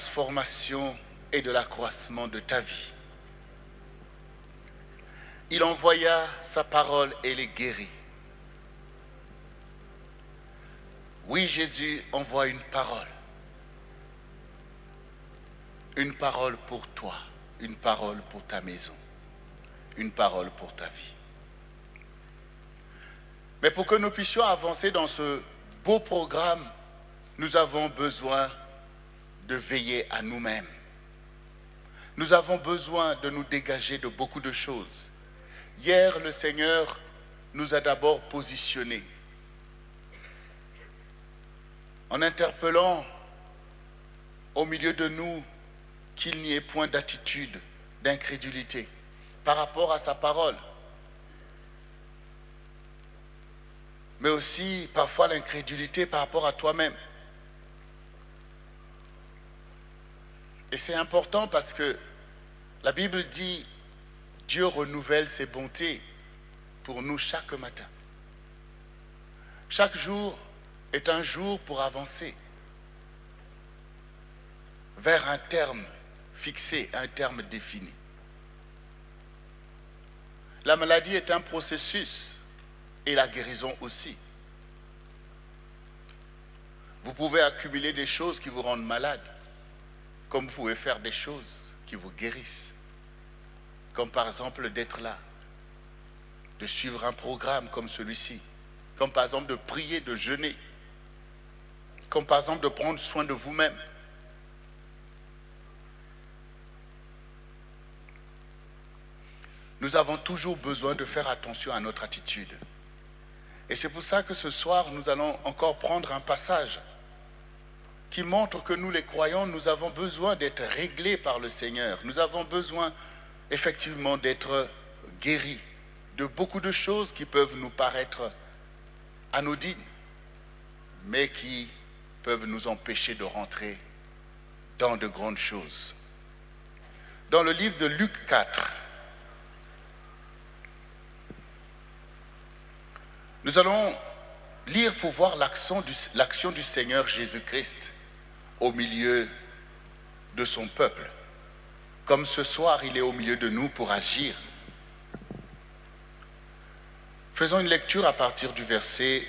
transformation et de l'accroissement de ta vie. Il envoya sa parole et les guérit. Oui, Jésus envoie une parole pour toi, une parole pour ta maison, une parole pour ta vie. Mais pour que nous puissions avancer dans ce beau programme, nous avons besoin de veiller à nous-mêmes. Nous avons besoin de nous dégager de beaucoup de choses. Hier, le Seigneur nous a d'abord positionnés en interpellant au milieu de nous qu'il n'y ait point d'attitude, d'incrédulité par rapport à sa parole. Mais aussi parfois l'incrédulité par rapport à toi-même. Et c'est important parce que la Bible dit Dieu renouvelle ses bontés pour nous chaque matin. Chaque jour est un jour pour avancer vers un terme fixé, un terme défini. La maladie est un processus et la guérison aussi. Vous pouvez accumuler des choses qui vous rendent malade, comme vous pouvez faire des choses qui vous guérissent. Comme par exemple d'être là, de suivre un programme comme celui-ci, comme par exemple de prier, de jeûner, comme par exemple de prendre soin de vous-même. Nous avons toujours besoin de faire attention à notre attitude. Et c'est pour ça que ce soir, nous allons encore prendre un passage qui montre que nous les croyants, nous avons besoin d'être réglés par le Seigneur. Nous avons besoin effectivement d'être guéris de beaucoup de choses qui peuvent nous paraître anodines, mais qui peuvent nous empêcher de rentrer dans de grandes choses. Dans le livre de Luc 4, nous allons lire pour voir l'action du Seigneur Jésus-Christ au milieu de son peuple. Comme ce soir, il est au milieu de nous pour agir. Faisons une lecture à partir du verset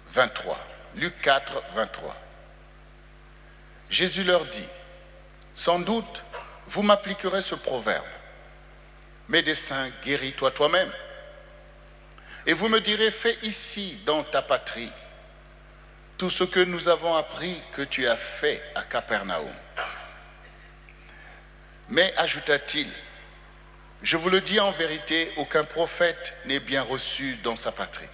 23. Luc 4, 23. Jésus leur dit, « Sans doute, vous m'appliquerez ce proverbe. Médecin, guéris-toi toi-même. Et vous me direz, fais ici, dans ta patrie, tout ce que nous avons appris que tu as fait à Capernaum. » Mais, ajouta-t-il, je vous le dis en vérité, aucun prophète n'est bien reçu dans sa patrie.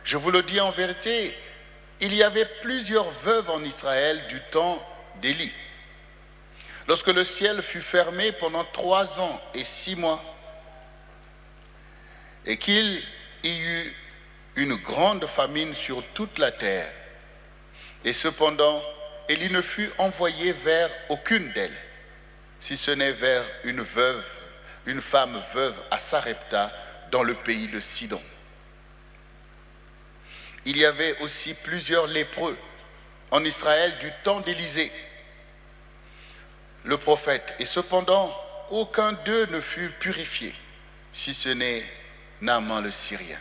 Je vous le dis en vérité, il y avait plusieurs veuves en Israël du temps d'Élie. Lorsque le ciel fut fermé pendant 3 ans et 6 mois, et qu'il y eut une grande famine sur toute la terre, et cependant, Élie ne fut envoyé vers aucune d'elles, si ce n'est vers une femme veuve à Sarepta, dans le pays de Sidon. Il y avait aussi plusieurs lépreux en Israël du temps d'Élisée, le prophète, et cependant, aucun d'eux ne fut purifié, si ce n'est Naaman le Syrien.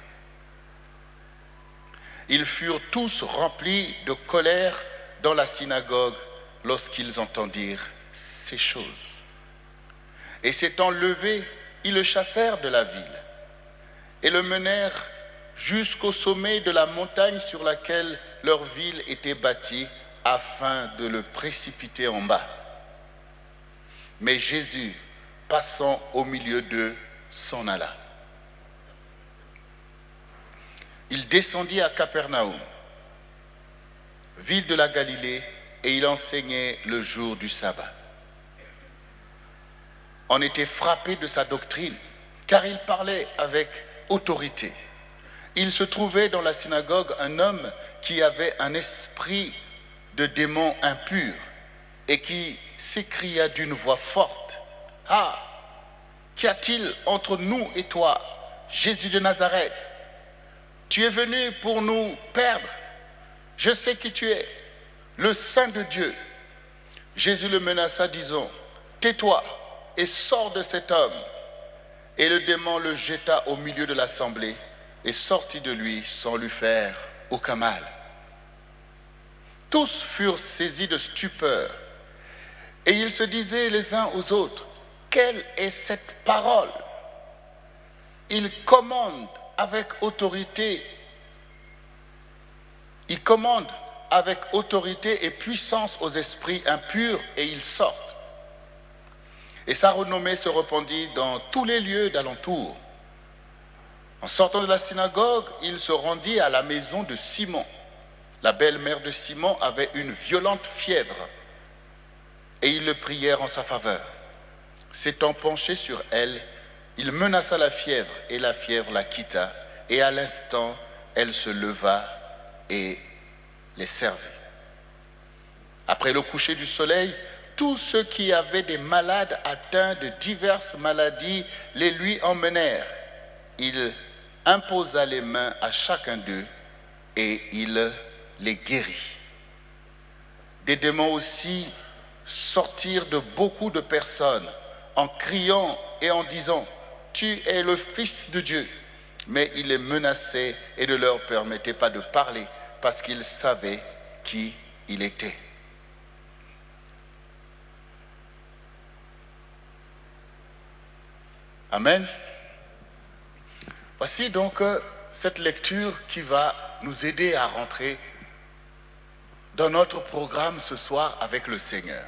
Ils furent tous remplis de colère dans la synagogue lorsqu'ils entendirent ces choses. Et s'étant levés, ils le chassèrent de la ville et le menèrent jusqu'au sommet de la montagne sur laquelle leur ville était bâtie, afin de le précipiter en bas. Mais Jésus, passant au milieu d'eux, s'en alla. Il descendit à Capernaum, ville de la Galilée, et il enseignait le jour du sabbat. On était frappé de sa doctrine, car il parlait avec autorité. Il se trouvait dans la synagogue un homme qui avait un esprit de démon impur et qui s'écria d'une voix forte, « Ah, qu'y a-t-il entre nous et toi, Jésus de Nazareth? Tu es venu pour nous perdre. Je sais qui tu es, le Saint de Dieu. Jésus le menaça, disant, « Tais-toi et sors de cet homme. » Et le démon le jeta au milieu de l'assemblée et sortit de lui sans lui faire aucun mal. Tous furent saisis de stupeur et ils se disaient les uns aux autres, « Quelle est cette parole ?» Il commande avec autorité et puissance aux esprits impurs et ils sortent. Et sa renommée se répandit dans tous les lieux d'alentour. En sortant de la synagogue, il se rendit à la maison de Simon. La belle-mère de Simon avait une violente fièvre et ils le prièrent en sa faveur. S'étant penché sur elle, il menaça la fièvre et la fièvre la quitta et à l'instant, elle se leva et les servit. Après le coucher du soleil, tous ceux qui avaient des malades atteints de diverses maladies les lui emmenèrent. Il imposa les mains à chacun d'eux et il les guérit. Des démons aussi sortirent de beaucoup de personnes en criant et en disant, « Tu es le Fils de Dieu. » Mais il les menaçait et ne leur permettait pas de parler parce qu'ils savaient qui il était. Amen. Voici donc cette lecture qui va nous aider à rentrer dans notre programme ce soir avec le Seigneur.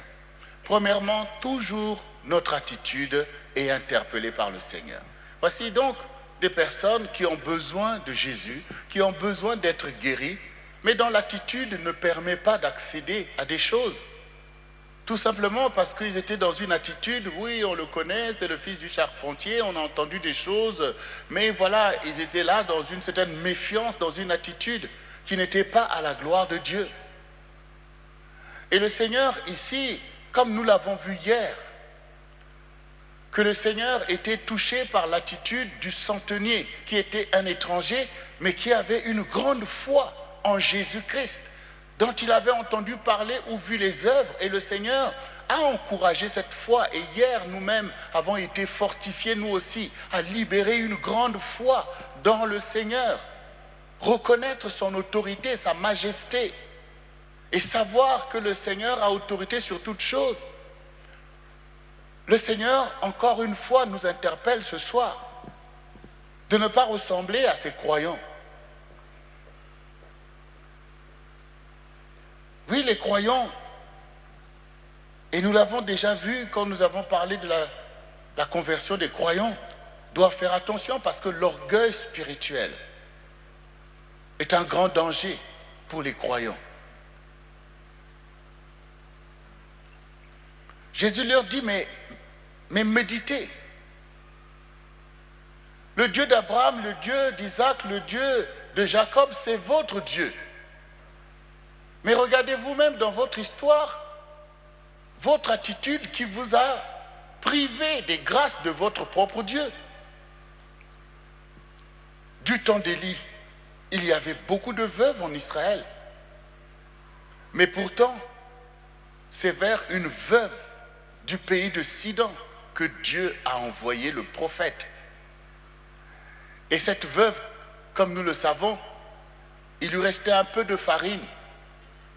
Premièrement, toujours notre attitude est interpellée par le Seigneur. Voici donc des personnes qui ont besoin de Jésus, qui ont besoin d'être guéries, mais dont l'attitude ne permet pas d'accéder à des choses. Tout simplement parce qu'ils étaient dans une attitude, oui, on le connaît, c'est le fils du charpentier, on a entendu des choses, mais voilà, ils étaient là dans une certaine méfiance, dans une attitude qui n'était pas à la gloire de Dieu. Et le Seigneur ici, comme nous l'avons vu hier, que le Seigneur était touché par l'attitude du centenier, qui était un étranger, mais qui avait une grande foi en Jésus-Christ, dont il avait entendu parler ou vu les œuvres, et le Seigneur a encouragé cette foi. Et hier, nous-mêmes avons été fortifiés, nous aussi, à libérer une grande foi dans le Seigneur, reconnaître son autorité, sa majesté, et savoir que le Seigneur a autorité sur toutes choses. Le Seigneur, encore une fois, nous interpelle ce soir de ne pas ressembler à ces croyants. Oui, les croyants, et nous l'avons déjà vu quand nous avons parlé de la conversion des croyants, doivent faire attention parce que l'orgueil spirituel est un grand danger pour les croyants. Jésus leur dit, mais méditez. Le Dieu d'Abraham, le Dieu d'Isaac, le Dieu de Jacob, c'est votre Dieu. Mais regardez vous-même dans votre histoire, votre attitude qui vous a privé des grâces de votre propre Dieu. Du temps d'Élie, il y avait beaucoup de veuves en Israël. Mais pourtant, c'est vers une veuve du pays de Sidon que Dieu a envoyé le prophète. Et cette veuve, comme nous le savons, il lui restait un peu de farine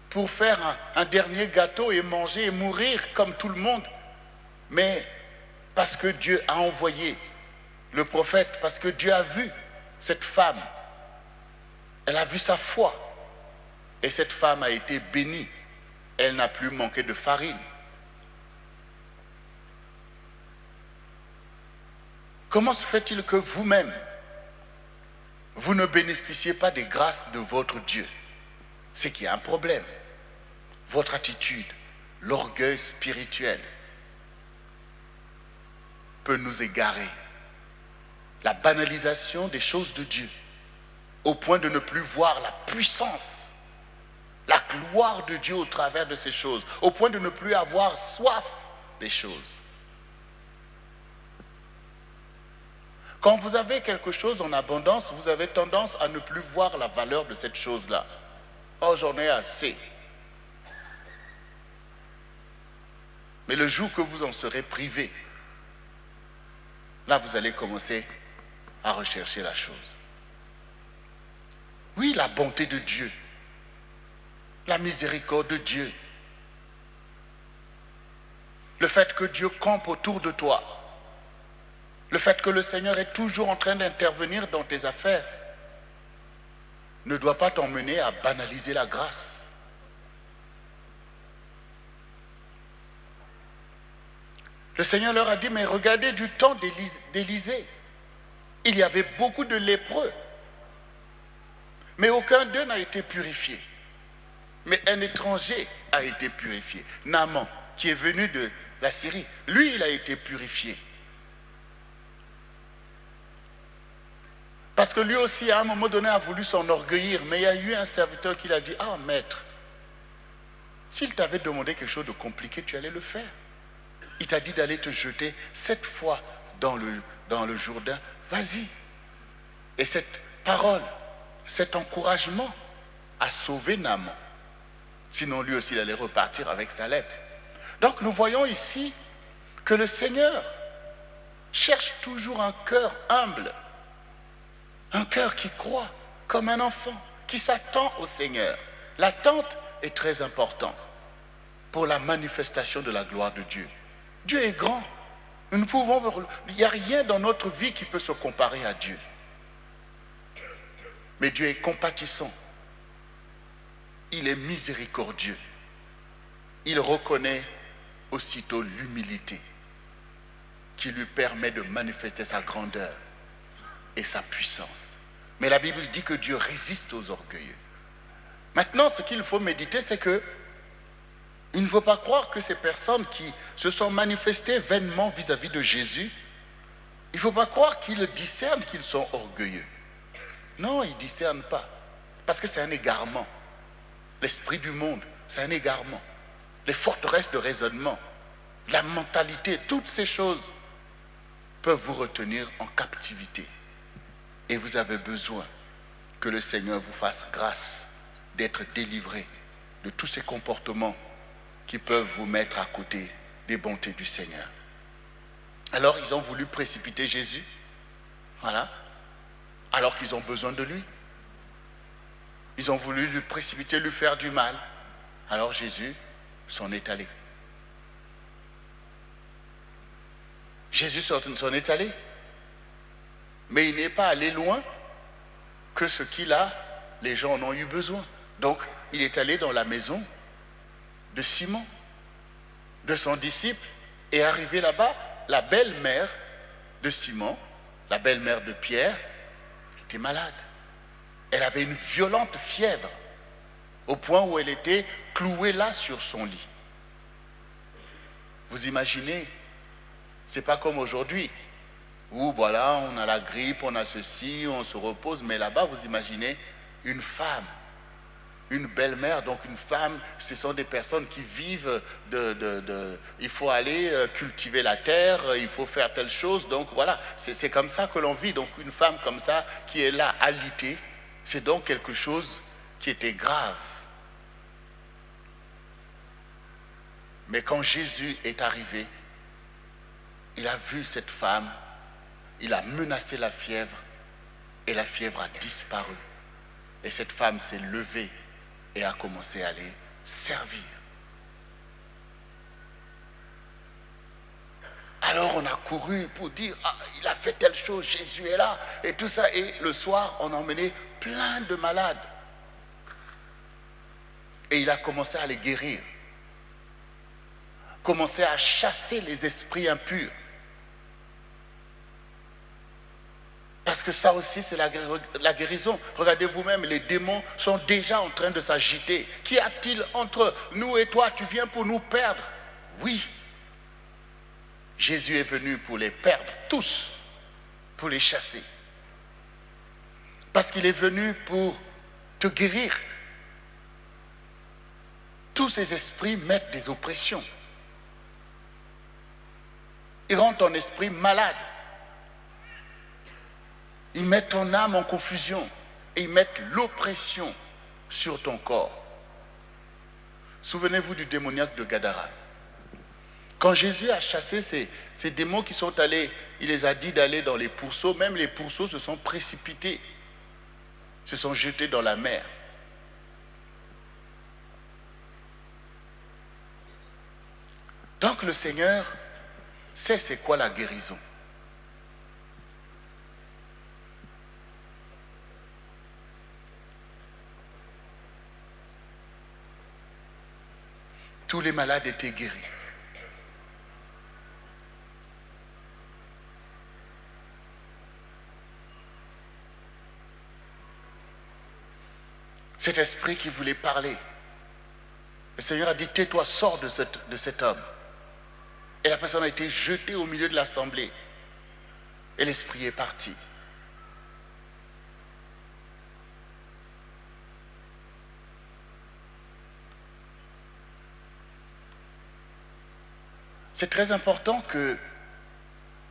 pour faire un dernier gâteau et manger et mourir comme tout le monde. Mais parce que Dieu a envoyé le prophète, parce que Dieu a vu cette femme, elle a vu sa foi. Et cette femme a été bénie. Elle n'a plus manqué de farine. Comment se fait-il que vous-même, vous ne bénéficiez pas des grâces de votre Dieu? C'est qu'il y a un problème. Votre attitude, l'orgueil spirituel peut nous égarer. La banalisation des choses de Dieu, au point de ne plus voir la puissance, la gloire de Dieu au travers de ces choses, au point de ne plus avoir soif des choses. Quand vous avez quelque chose en abondance, vous avez tendance à ne plus voir la valeur de cette chose-là. Oh, j'en ai assez. Mais le jour que vous en serez privé, là vous allez commencer à rechercher la chose. Oui, la bonté de Dieu, la miséricorde de Dieu, le fait que Dieu campe autour de toi, le fait que le Seigneur est toujours en train d'intervenir dans tes affaires, ne doit pas t'emmener à banaliser la grâce. Le Seigneur leur a dit, mais regardez du temps d'Élisée, il y avait beaucoup de lépreux, mais aucun d'eux n'a été purifié. Mais un étranger a été purifié. Naaman, qui est venu de la Syrie, lui, il a été purifié. Parce que lui aussi, à un moment donné, a voulu s'enorgueillir, mais il y a eu un serviteur qui l'a dit, ah maître, s'il t'avait demandé quelque chose de compliqué, tu allais le faire. Il t'a dit d'aller te jeter 7 fois dans le Jourdain, vas-y. Et cette parole, cet encouragement a sauvé Naaman. Sinon, lui aussi, il allait repartir avec sa lèpre. Donc, nous voyons ici que le Seigneur cherche toujours un cœur humble, un cœur qui croit comme un enfant, qui s'attend au Seigneur. L'attente est très importante pour la manifestation de la gloire de Dieu. Dieu est grand. Il n'y a rien dans notre vie qui peut se comparer à Dieu. Mais Dieu est compatissant. Il est miséricordieux. Il reconnaît aussitôt l'humilité qui lui permet de manifester sa grandeur et sa puissance. Mais la Bible dit que Dieu résiste aux orgueilleux. Maintenant, ce qu'il faut méditer, c'est que il ne faut pas croire que ces personnes qui se sont manifestées vainement vis-à-vis de Jésus, il ne faut pas croire qu'ils discernent qu'ils sont orgueilleux. Non, ils ne discernent pas. Parce que c'est un égarement. L'esprit du monde, c'est un égarement. Les forteresses de raisonnement, la mentalité, toutes ces choses peuvent vous retenir en captivité. Et vous avez besoin que le Seigneur vous fasse grâce d'être délivré de tous ces comportements qui peuvent vous mettre à côté des bontés du Seigneur. Alors ils ont voulu précipiter Jésus, voilà, alors qu'ils ont besoin de lui. Ils ont voulu lui précipiter, lui faire du mal. Alors Jésus s'en est allé. Jésus s'en est allé. Mais il n'est pas allé loin que ce qu'il a, les gens en ont eu besoin. Donc, il est allé dans la maison de Simon, de son disciple, et arrivé là-bas, la belle-mère de Simon, la belle-mère de Pierre, était malade. Elle avait une violente fièvre, au point où elle était clouée là sur son lit. Vous imaginez, c'est pas comme aujourd'hui, où voilà, on a la grippe, on a ceci, on se repose, mais là-bas, vous imaginez une femme, une belle-mère, donc une femme, ce sont des personnes qui vivent il faut aller cultiver la terre, il faut faire telle chose, donc voilà, c'est comme ça que l'on vit. Donc une femme comme ça, qui est là, alitée, c'est donc quelque chose qui était grave. Mais quand Jésus est arrivé, il a vu cette femme, il a menacé la fièvre, et la fièvre a disparu. Et cette femme s'est levée et a commencé à les servir. Alors on a couru pour dire, ah, il a fait telle chose, Jésus est là, et tout ça. Et le soir, on a emmené plein de malades. Et il a commencé à les guérir. Commencé à chasser les esprits impurs. Parce que ça aussi, c'est la guérison. Regardez vous-même, les démons sont déjà en train de s'agiter. Qu'y a-t-il entre nous et toi? Tu viens pour nous perdre? Oui. Jésus est venu pour les perdre, tous, pour les chasser. Parce qu'il est venu pour te guérir. Tous ces esprits mettent des oppressions. Ils rendent ton esprit malade. Ils mettent ton âme en confusion et ils mettent l'oppression sur ton corps. Souvenez-vous du démoniaque de Gadara. Quand Jésus a chassé ces démons qui sont allés, il les a dit d'aller dans les pourceaux, même les pourceaux se sont précipités, se sont jetés dans la mer. Donc le Seigneur sait c'est quoi la guérison. Tous les malades étaient guéris. Cet esprit qui voulait parler, le Seigneur a dit, tais-toi, sors de cet homme. Et la personne a été jetée au milieu de l'assemblée. Et l'esprit est parti. C'est très important que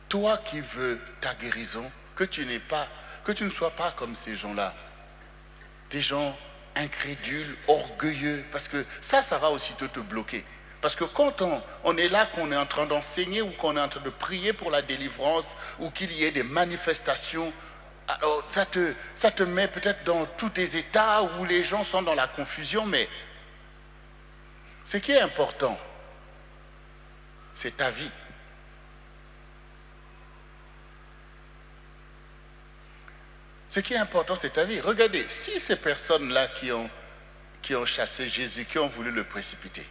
toi qui veux ta guérison, que tu ne sois pas comme ces gens-là. Des gens incrédules, orgueilleux, parce que ça va aussitôt te bloquer. Parce que quand on est là, qu'on est en train d'enseigner ou qu'on est en train de prier pour la délivrance ou qu'il y ait des manifestations, alors ça te met peut-être dans tous tes états où les gens sont dans la confusion, mais ce qui est important, c'est ta vie. Ce qui est important, c'est ta vie. Regardez, si ces personnes-là qui ont chassé Jésus, qui ont voulu le précipiter,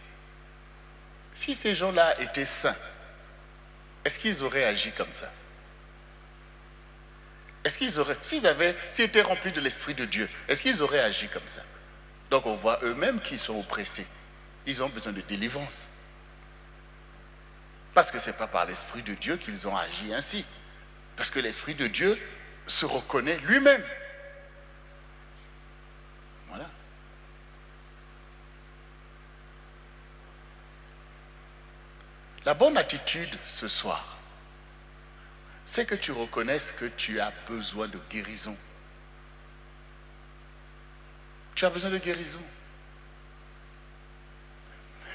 si ces gens-là étaient saints, est-ce qu'ils auraient agi comme ça? Est-ce qu'ils auraient, s'ils étaient remplis de l'Esprit de Dieu, est-ce qu'ils auraient agi comme ça? Donc on voit eux-mêmes qu'ils sont oppressés. Ils ont besoin de délivrance. Parce que ce n'est pas par l'Esprit de Dieu qu'ils ont agi ainsi. Parce que l'Esprit de Dieu se reconnaît lui-même. Voilà. La bonne attitude ce soir, c'est que tu reconnaisses que tu as besoin de guérison. Tu as besoin de guérison.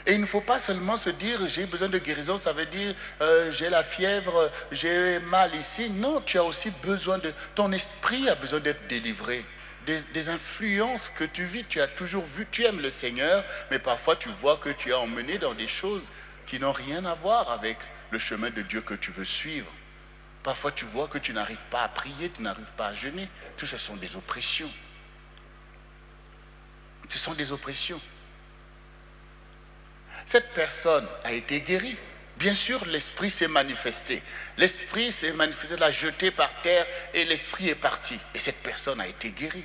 Et il ne faut pas seulement se dire j'ai besoin de guérison, ça veut dire j'ai la fièvre, j'ai mal ici. Non, tu as aussi besoin de... Ton esprit a besoin d'être délivré. Des influences que tu vis, tu as toujours vu, tu aimes le Seigneur, mais parfois tu vois que tu es emmené dans des choses qui n'ont rien à voir avec le chemin de Dieu que tu veux suivre. Parfois tu vois que tu n'arrives pas à prier, tu n'arrives pas à jeûner. Tout ce sont des oppressions. Ce sont des oppressions. Cette personne a été guérie. Bien sûr, l'esprit s'est manifesté. L'esprit s'est manifesté, l'a jeté par terre et l'esprit est parti. Et cette personne a été guérie.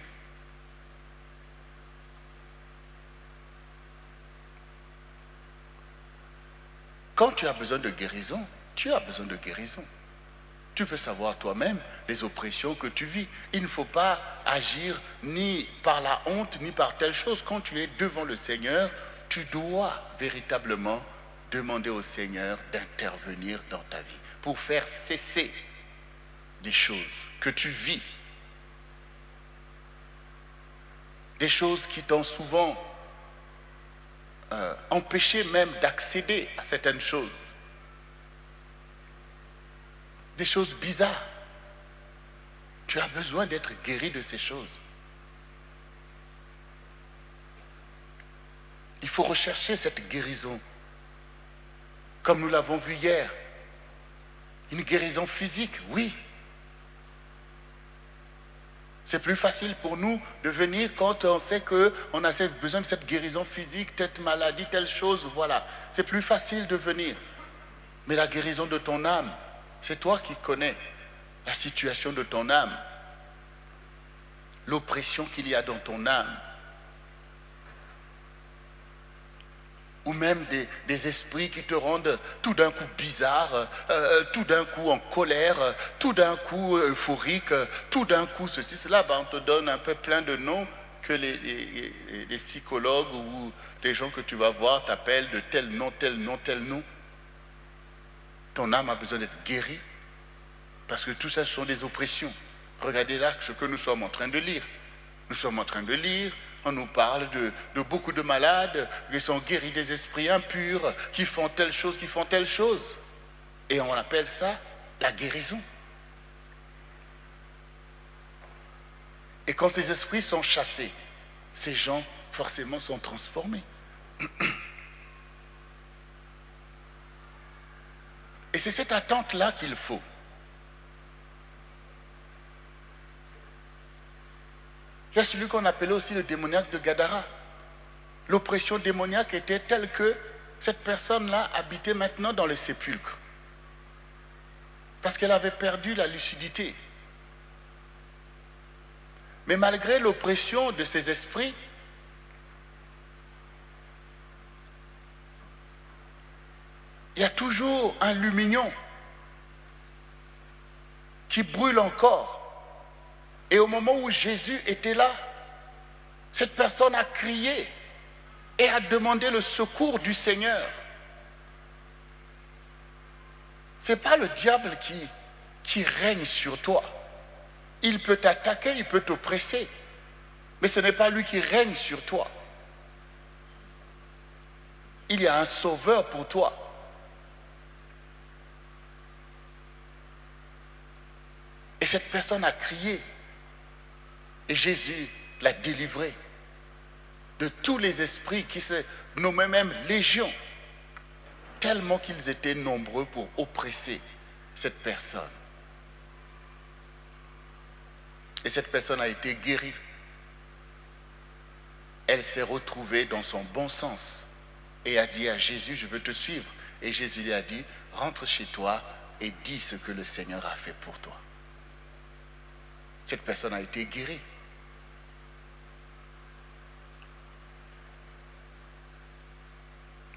Quand tu as besoin de guérison, tu as besoin de guérison. Tu peux savoir toi-même les oppressions que tu vis. Il ne faut pas agir ni par la honte, ni par telle chose. Quand tu es devant le Seigneur, tu dois véritablement demander au Seigneur d'intervenir dans ta vie pour faire cesser des choses que tu vis. Des choses qui t'ont souvent empêché même d'accéder à certaines choses. Des choses bizarres. Tu as besoin d'être guéri de ces choses. Il faut rechercher cette guérison. Comme nous l'avons vu hier. Une guérison physique, oui. C'est plus facile pour nous de venir quand on sait qu'on a besoin de cette guérison physique, telle maladie, telle chose, voilà. C'est plus facile de venir. Mais la guérison de ton âme, c'est toi qui connais la situation de ton âme, l'oppression qu'il y a dans ton âme. Ou même des esprits qui te rendent tout d'un coup bizarre, tout d'un coup en colère, tout d'un coup euphorique, tout d'un coup ceci, cela. Ben on te donne un peu plein de noms que les psychologues ou les gens que tu vas voir t'appellent de tel nom, tel nom, tel nom. Ton âme a besoin d'être guérie parce que tout ça, ce sont des oppressions. Regardez là ce que nous sommes en train de lire. Nous sommes en train de lire On nous parle de beaucoup de malades qui sont guéris des esprits impurs, qui font telle chose, qui font telle chose. Et on appelle ça la guérison. Et quand ces esprits sont chassés, ces gens forcément sont transformés. Et c'est cette attente-là qu'il faut. Il y a celui qu'on appelait aussi le démoniaque de Gadara. L'oppression démoniaque était telle que cette personne-là habitait maintenant dans les sépulcres. Parce qu'elle avait perdu la lucidité. Mais malgré l'oppression de ces esprits, il y a toujours un lumignon qui brûle encore. Et au moment où Jésus était là, cette personne a crié et a demandé le secours du Seigneur. Ce n'est pas le diable qui règne sur toi. Il peut t'attaquer, il peut t'oppresser, mais ce n'est pas lui qui règne sur toi. Il y a un sauveur pour toi. Et cette personne a crié. Et Jésus l'a délivré de tous les esprits qui se nommaient même légions, tellement qu'ils étaient nombreux pour oppresser cette personne. Et cette personne a été guérie. Elle s'est retrouvée dans son bon sens et a dit à Jésus, je veux te suivre. Et Jésus lui a dit, rentre chez toi et dis ce que le Seigneur a fait pour toi. Cette personne a été guérie.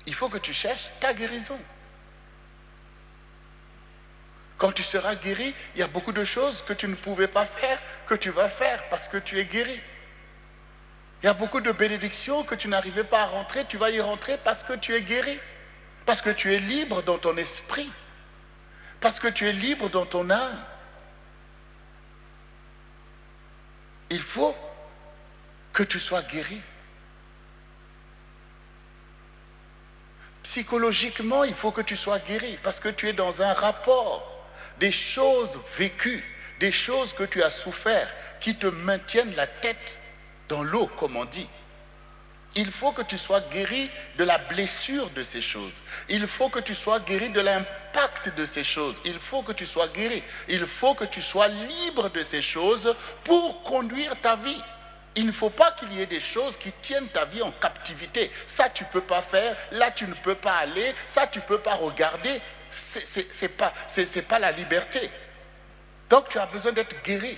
Il faut que tu cherches ta guérison. Quand tu seras guéri, il y a beaucoup de choses que tu ne pouvais pas faire, que tu vas faire parce que tu es guéri. Il y a beaucoup de bénédictions que tu n'arrivais pas à rentrer, tu vas y rentrer parce que tu es guéri. Parce que tu es libre dans ton esprit. Parce que tu es libre dans ton âme. Il faut que tu sois guéri. Psychologiquement, il faut que tu sois guéri parce que tu es dans un rapport. Des choses vécues, des choses que tu as souffert, qui te maintiennent la tête dans l'eau, comme on dit. Il faut que tu sois guéri de la blessure de ces choses. Il faut que tu sois guéri de l'impact de ces choses. Il faut que tu sois guéri. Il faut que tu sois libre de ces choses pour conduire ta vie. Il ne faut pas qu'il y ait des choses qui tiennent ta vie en captivité. Ça, tu ne peux pas faire. Là, tu ne peux pas aller. Ça, tu ne peux pas regarder. C'est pas la liberté. Donc, tu as besoin d'être guéri.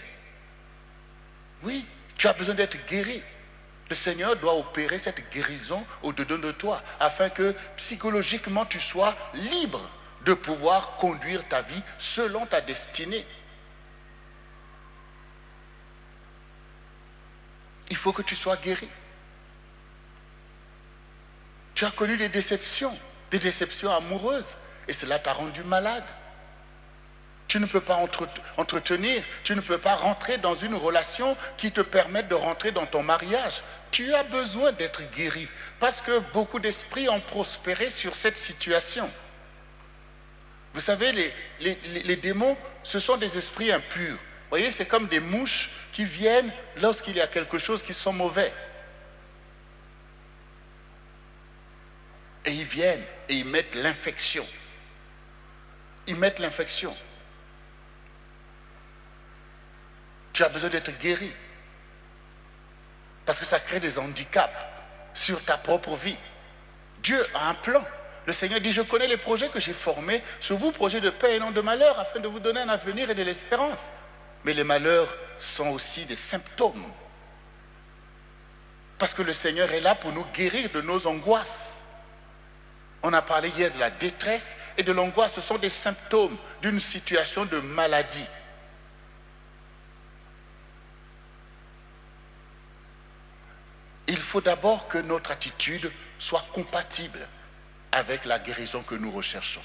Oui, tu as besoin d'être guéri. Le Seigneur doit opérer cette guérison au-dedans de toi afin que psychologiquement tu sois libre de pouvoir conduire ta vie selon ta destinée. Il faut que tu sois guéri. Tu as connu des déceptions amoureuses et cela t'a rendu malade. Tu ne peux pas entretenir, tu ne peux pas rentrer dans une relation qui te permette de rentrer dans ton mariage. Tu as besoin d'être guéri parce que beaucoup d'esprits ont prospéré sur cette situation. Vous savez, les démons, ce sont des esprits impurs. Vous voyez, c'est comme des mouches qui viennent lorsqu'il y a quelque chose qui sont mauvais. Et ils viennent et ils mettent l'infection. Ils mettent l'infection. Tu as besoin d'être guéri. Parce que ça crée des handicaps sur ta propre vie. Dieu a un plan. Le Seigneur dit, je connais les projets que j'ai formés sur vous, projets de paix et non de malheur, afin de vous donner un avenir et de l'espérance. Mais les malheurs sont aussi des symptômes. Parce que le Seigneur est là pour nous guérir de nos angoisses. On a parlé hier de la détresse et de l'angoisse. Ce sont des symptômes d'une situation de maladie. Il faut d'abord que notre attitude soit compatible avec la guérison que nous recherchons.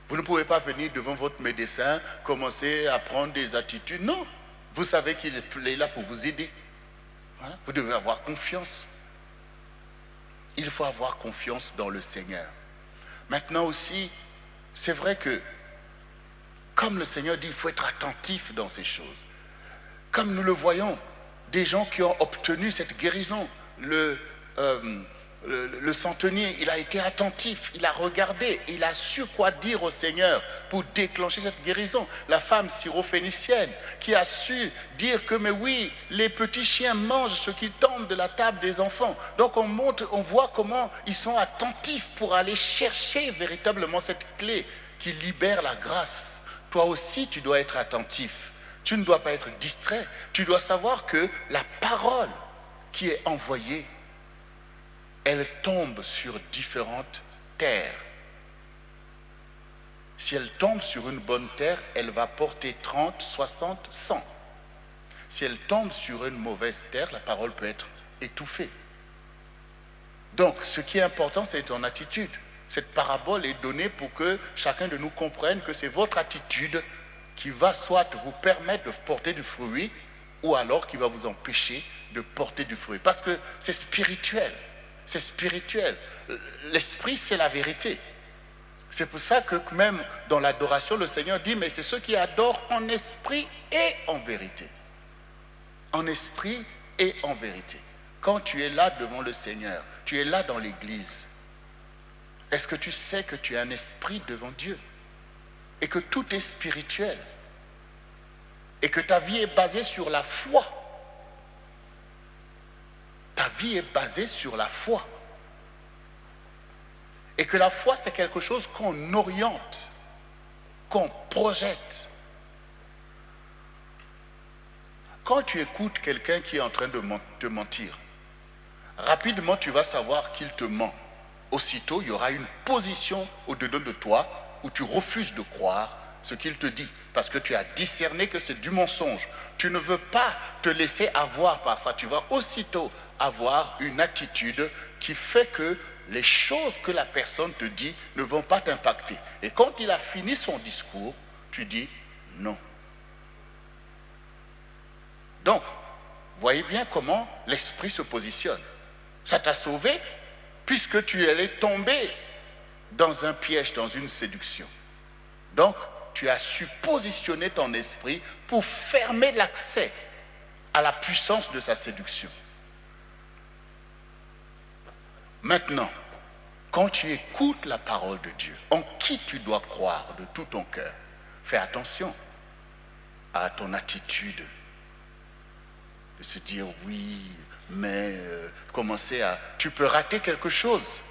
Vous ne pouvez pas venir devant votre médecin, commencer à prendre des attitudes. Non, vous savez qu'il est là pour vous aider. Voilà. Vous devez avoir confiance. Il faut avoir confiance dans le Seigneur. Maintenant aussi, c'est vrai que, comme le Seigneur dit, il faut être attentif dans ces choses. Comme nous le voyons, des gens qui ont obtenu cette guérison, le centenier, il a été attentif, il a regardé, il a su quoi dire au Seigneur pour déclencher cette guérison. La femme syrophénicienne qui a su dire que, mais oui, les petits chiens mangent ce qui tombe de la table des enfants. Donc on voit comment ils sont attentifs pour aller chercher véritablement cette clé qui libère la grâce. Toi aussi, tu dois être attentif. Tu ne dois pas être distrait. Tu dois savoir que la parole qui est envoyée, elle tombe sur différentes terres. Si elle tombe sur une bonne terre, elle va porter 30, 60, 100. Si elle tombe sur une mauvaise terre, la parole peut être étouffée. Donc, ce qui est important, c'est ton attitude. Cette parabole est donnée pour que chacun de nous comprenne que c'est votre attitude qui va soit vous permettre de porter du fruit, ou alors qui va vous empêcher de porter du fruit. Parce que c'est spirituel. C'est spirituel. L'esprit, c'est la vérité. C'est pour ça que même dans l'adoration, le Seigneur dit, mais c'est ceux qui adorent en esprit et en vérité. En esprit et en vérité. Quand tu es là devant le Seigneur, tu es là dans l'église, est-ce que tu sais que tu as un esprit devant Dieu? Et que tout est spirituel? Et que ta vie est basée sur la foi? Ta vie est basée sur la foi. Et que la foi, c'est quelque chose qu'on oriente, qu'on projette. Quand tu écoutes quelqu'un qui est en train de te mentir, rapidement tu vas savoir qu'il te ment. Aussitôt, il y aura une position au-dedans de toi où tu refuses de croire ce qu'il te dit, parce que tu as discerné que c'est du mensonge. Tu ne veux pas te laisser avoir par ça. Tu vas aussitôt avoir une attitude qui fait que les choses que la personne te dit ne vont pas t'impacter. Et quand il a fini son discours, tu dis non. Donc, voyez bien comment l'esprit se positionne. Ça t'a sauvé puisque tu allais tomber dans un piège, dans une séduction. Donc, tu as su positionner ton esprit pour fermer l'accès à la puissance de sa séduction. Maintenant, quand tu écoutes la parole de Dieu, en qui tu dois croire de tout ton cœur, fais attention à ton attitude de se dire oui, mais commencer à... Tu peux rater quelque chose.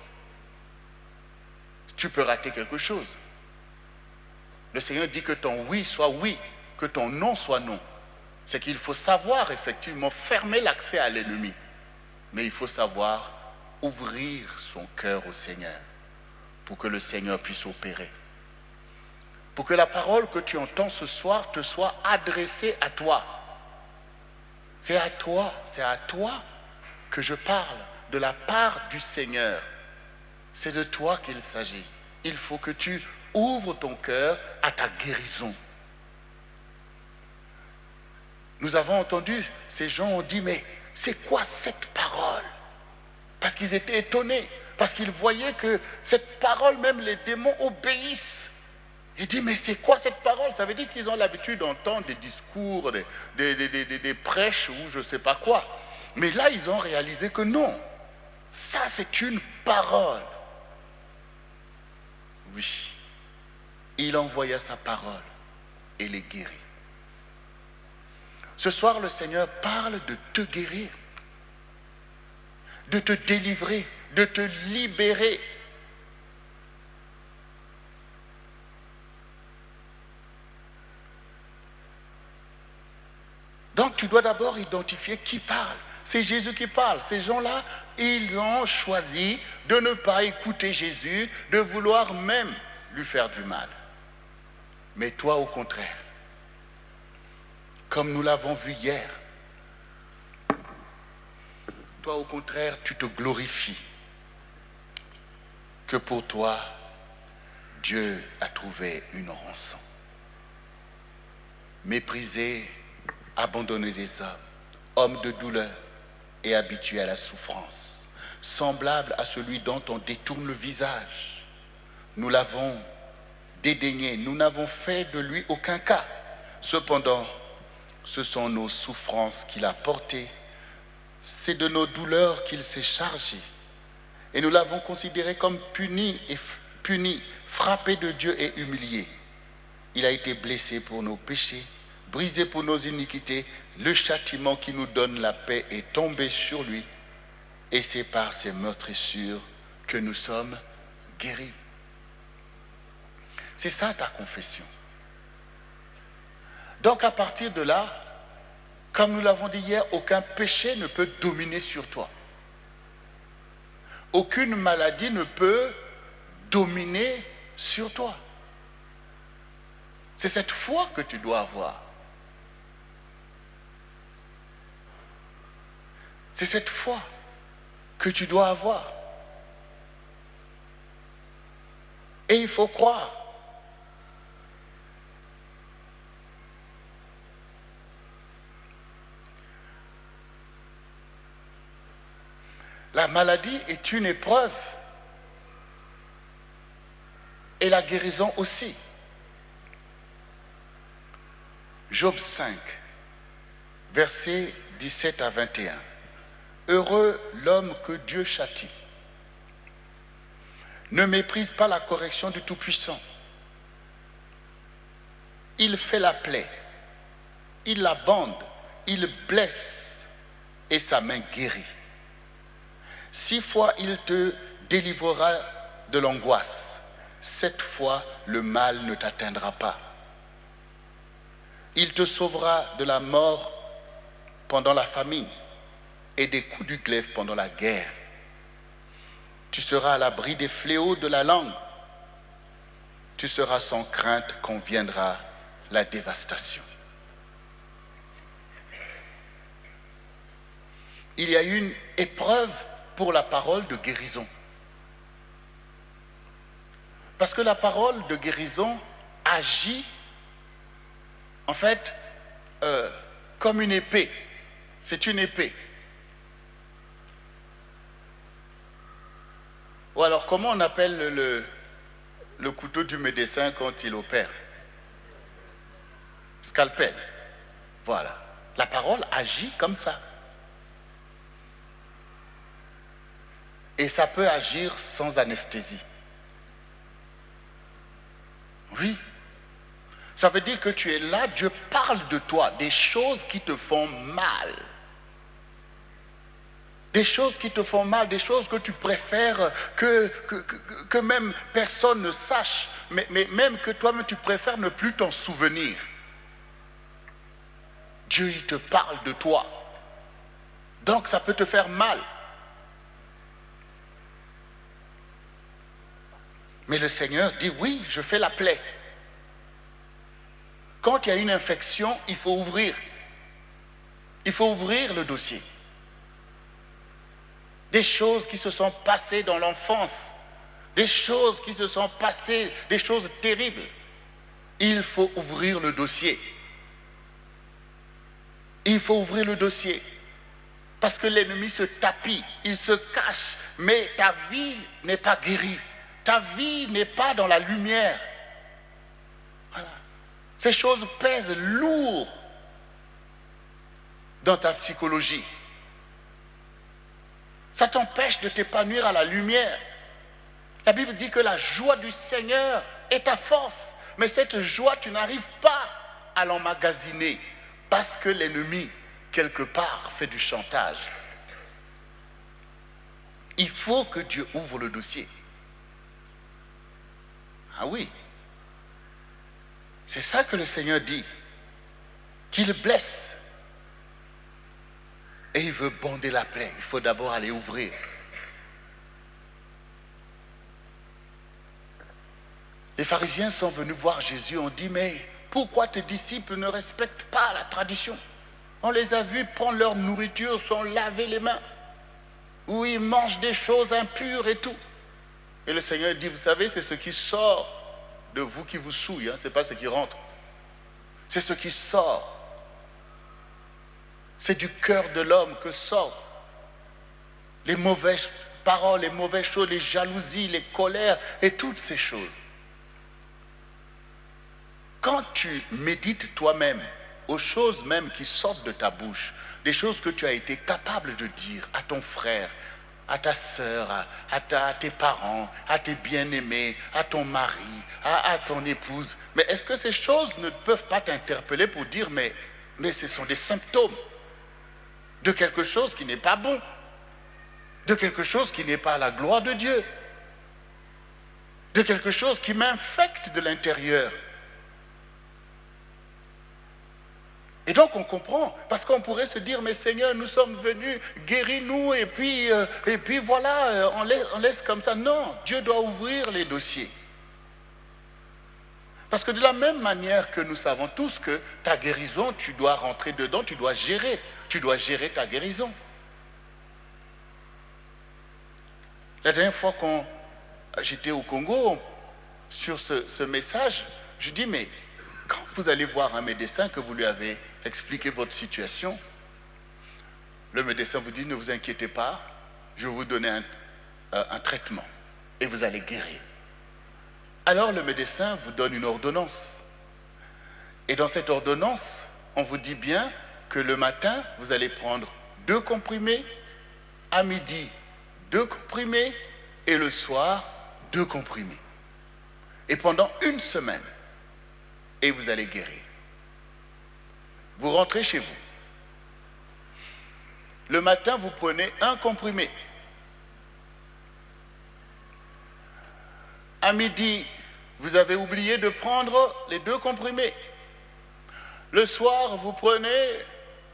Tu peux rater quelque chose. Le Seigneur dit que ton oui soit oui, que ton non soit non. C'est qu'il faut savoir effectivement fermer l'accès à l'ennemi. Mais il faut savoir ouvrir son cœur au Seigneur pour que le Seigneur puisse opérer. Pour que la parole que tu entends ce soir te soit adressée à toi. C'est à toi que je parle, de la part du Seigneur. C'est de toi qu'il s'agit. Il faut que tu ouvres ton cœur à ta guérison. Nous avons entendu, ces gens ont dit, mais c'est quoi cette parole? Parce qu'ils étaient étonnés, parce qu'ils voyaient que cette parole, même les démons obéissent. Il dit, mais c'est quoi cette parole? Ça veut dire qu'ils ont l'habitude d'entendre des discours, des prêches ou je ne sais pas quoi. Mais là, ils ont réalisé que non, ça c'est une parole. Oui, il envoya sa parole et les guérit. Ce soir, le Seigneur parle de te guérir, de te délivrer, de te libérer. Donc tu dois d'abord identifier qui parle. C'est Jésus qui parle. Ces gens-là, ils ont choisi de ne pas écouter Jésus, de vouloir même lui faire du mal. Mais toi, au contraire, comme nous l'avons vu hier, toi, au contraire, tu te glorifies que pour toi, Dieu a trouvé une rançon. Méprisé, abandonné des hommes, homme de douleur, et habitué à la souffrance, semblable à celui dont on détourne le visage. Nous l'avons dédaigné, nous n'avons fait de lui aucun cas. Cependant, ce sont nos souffrances qu'il a portées, c'est de nos douleurs qu'il s'est chargé. Et nous l'avons considéré comme puni, frappé de Dieu et humilié. Il a été blessé pour nos péchés, brisé pour nos iniquités. Le châtiment qui nous donne la paix est tombé sur lui. Et c'est par ses meurtrissures que nous sommes guéris. C'est ça ta confession. Donc à partir de là, comme nous l'avons dit hier, aucun péché ne peut dominer sur toi. Aucune maladie ne peut dominer sur toi. C'est cette foi que tu dois avoir. C'est cette foi que tu dois avoir. Et il faut croire. La maladie est une épreuve. Et la guérison aussi. Job 5, versets 17 à 21. Heureux l'homme que Dieu châtie. Ne méprise pas la correction du Tout-Puissant. Il fait la plaie, il la bande, il blesse et sa main guérit. 6 fois il te délivrera de l'angoisse. 7 fois le mal ne t'atteindra pas. Il te sauvera de la mort pendant la famine et des coups du glaive pendant la guerre. Tu seras à l'abri des fléaux de la langue. Tu seras sans crainte quand viendra la dévastation. Il y a une épreuve pour la parole de guérison. Parce que la parole de guérison agit, en fait, comme une épée. C'est une épée. Ou alors, comment on appelle le couteau du médecin quand il opère? Scalpel. Voilà. La parole agit comme ça. Et ça peut agir sans anesthésie. Oui. Ça veut dire que tu es là, Dieu parle de toi, des choses qui te font mal. Des choses qui te font mal, des choses que tu préfères que même personne ne sache, mais même que toi-même tu préfères ne plus t'en souvenir. Dieu, il te parle de toi. Donc ça peut te faire mal. Mais le Seigneur dit, oui, je fais la plaie. Quand il y a une infection, il faut ouvrir. Il faut ouvrir le dossier. Des choses qui se sont passées dans l'enfance, des choses qui se sont passées, des choses terribles. Il faut ouvrir le dossier. Il faut ouvrir le dossier. Parce que l'ennemi se tapit, il se cache, mais ta vie n'est pas guérie. Ta vie n'est pas dans la lumière. Voilà. Ces choses pèsent lourd dans ta psychologie. Ça t'empêche de t'épanouir à la lumière. La Bible dit que la joie du Seigneur est ta force. Mais cette joie, tu n'arrives pas à l'emmagasiner parce que l'ennemi, quelque part, fait du chantage. Il faut que Dieu ouvre le dossier. Ah oui. C'est ça que le Seigneur dit. Qu'il blesse. Et il veut bander la plaie. Il faut d'abord aller ouvrir. Les pharisiens sont venus voir Jésus. On dit, mais pourquoi tes disciples ne respectent pas la tradition? On les a vus prendre leur nourriture sans laver les mains. Ou ils mangent des choses impures et tout. Et le Seigneur dit, vous savez, c'est ce qui sort de vous qui vous souille. Ce n'est pas ce qui rentre. C'est ce qui sort. C'est du cœur de l'homme que sort les mauvaises paroles, les mauvaises choses, les jalousies, les colères et toutes ces choses. Quand tu médites toi-même aux choses même qui sortent de ta bouche, des choses que tu as été capable de dire à ton frère, à ta sœur, à tes parents, à tes bien-aimés, à ton mari, à ton épouse. Mais est-ce que ces choses ne peuvent pas t'interpeller pour dire mais ce sont des symptômes de quelque chose qui n'est pas bon, de quelque chose qui n'est pas à la gloire de Dieu, de quelque chose qui m'infecte de l'intérieur? Et donc on comprend, parce qu'on pourrait se dire, mais Seigneur, nous sommes venus, guéris-nous, et puis voilà, on laisse comme ça. Non, Dieu doit ouvrir les dossiers. Parce que de la même manière que nous savons tous que ta guérison, tu dois rentrer dedans, tu dois gérer ta guérison. La dernière fois que j'étais au Congo, sur ce message, je dis, mais quand vous allez voir un médecin que vous lui avez expliqué votre situation, le médecin vous dit, ne vous inquiétez pas, je vais vous donner un traitement et vous allez guérir. Alors le médecin vous donne une ordonnance. Et dans cette ordonnance, on vous dit bien que le matin, vous allez prendre 2 comprimés, à midi 2 comprimés et le soir 2 comprimés. Et pendant 1 semaine, et vous allez guérir. Vous rentrez chez vous. Le matin, vous prenez 1 comprimé. À midi, vous avez oublié de prendre les 2 comprimés. Le soir, vous prenez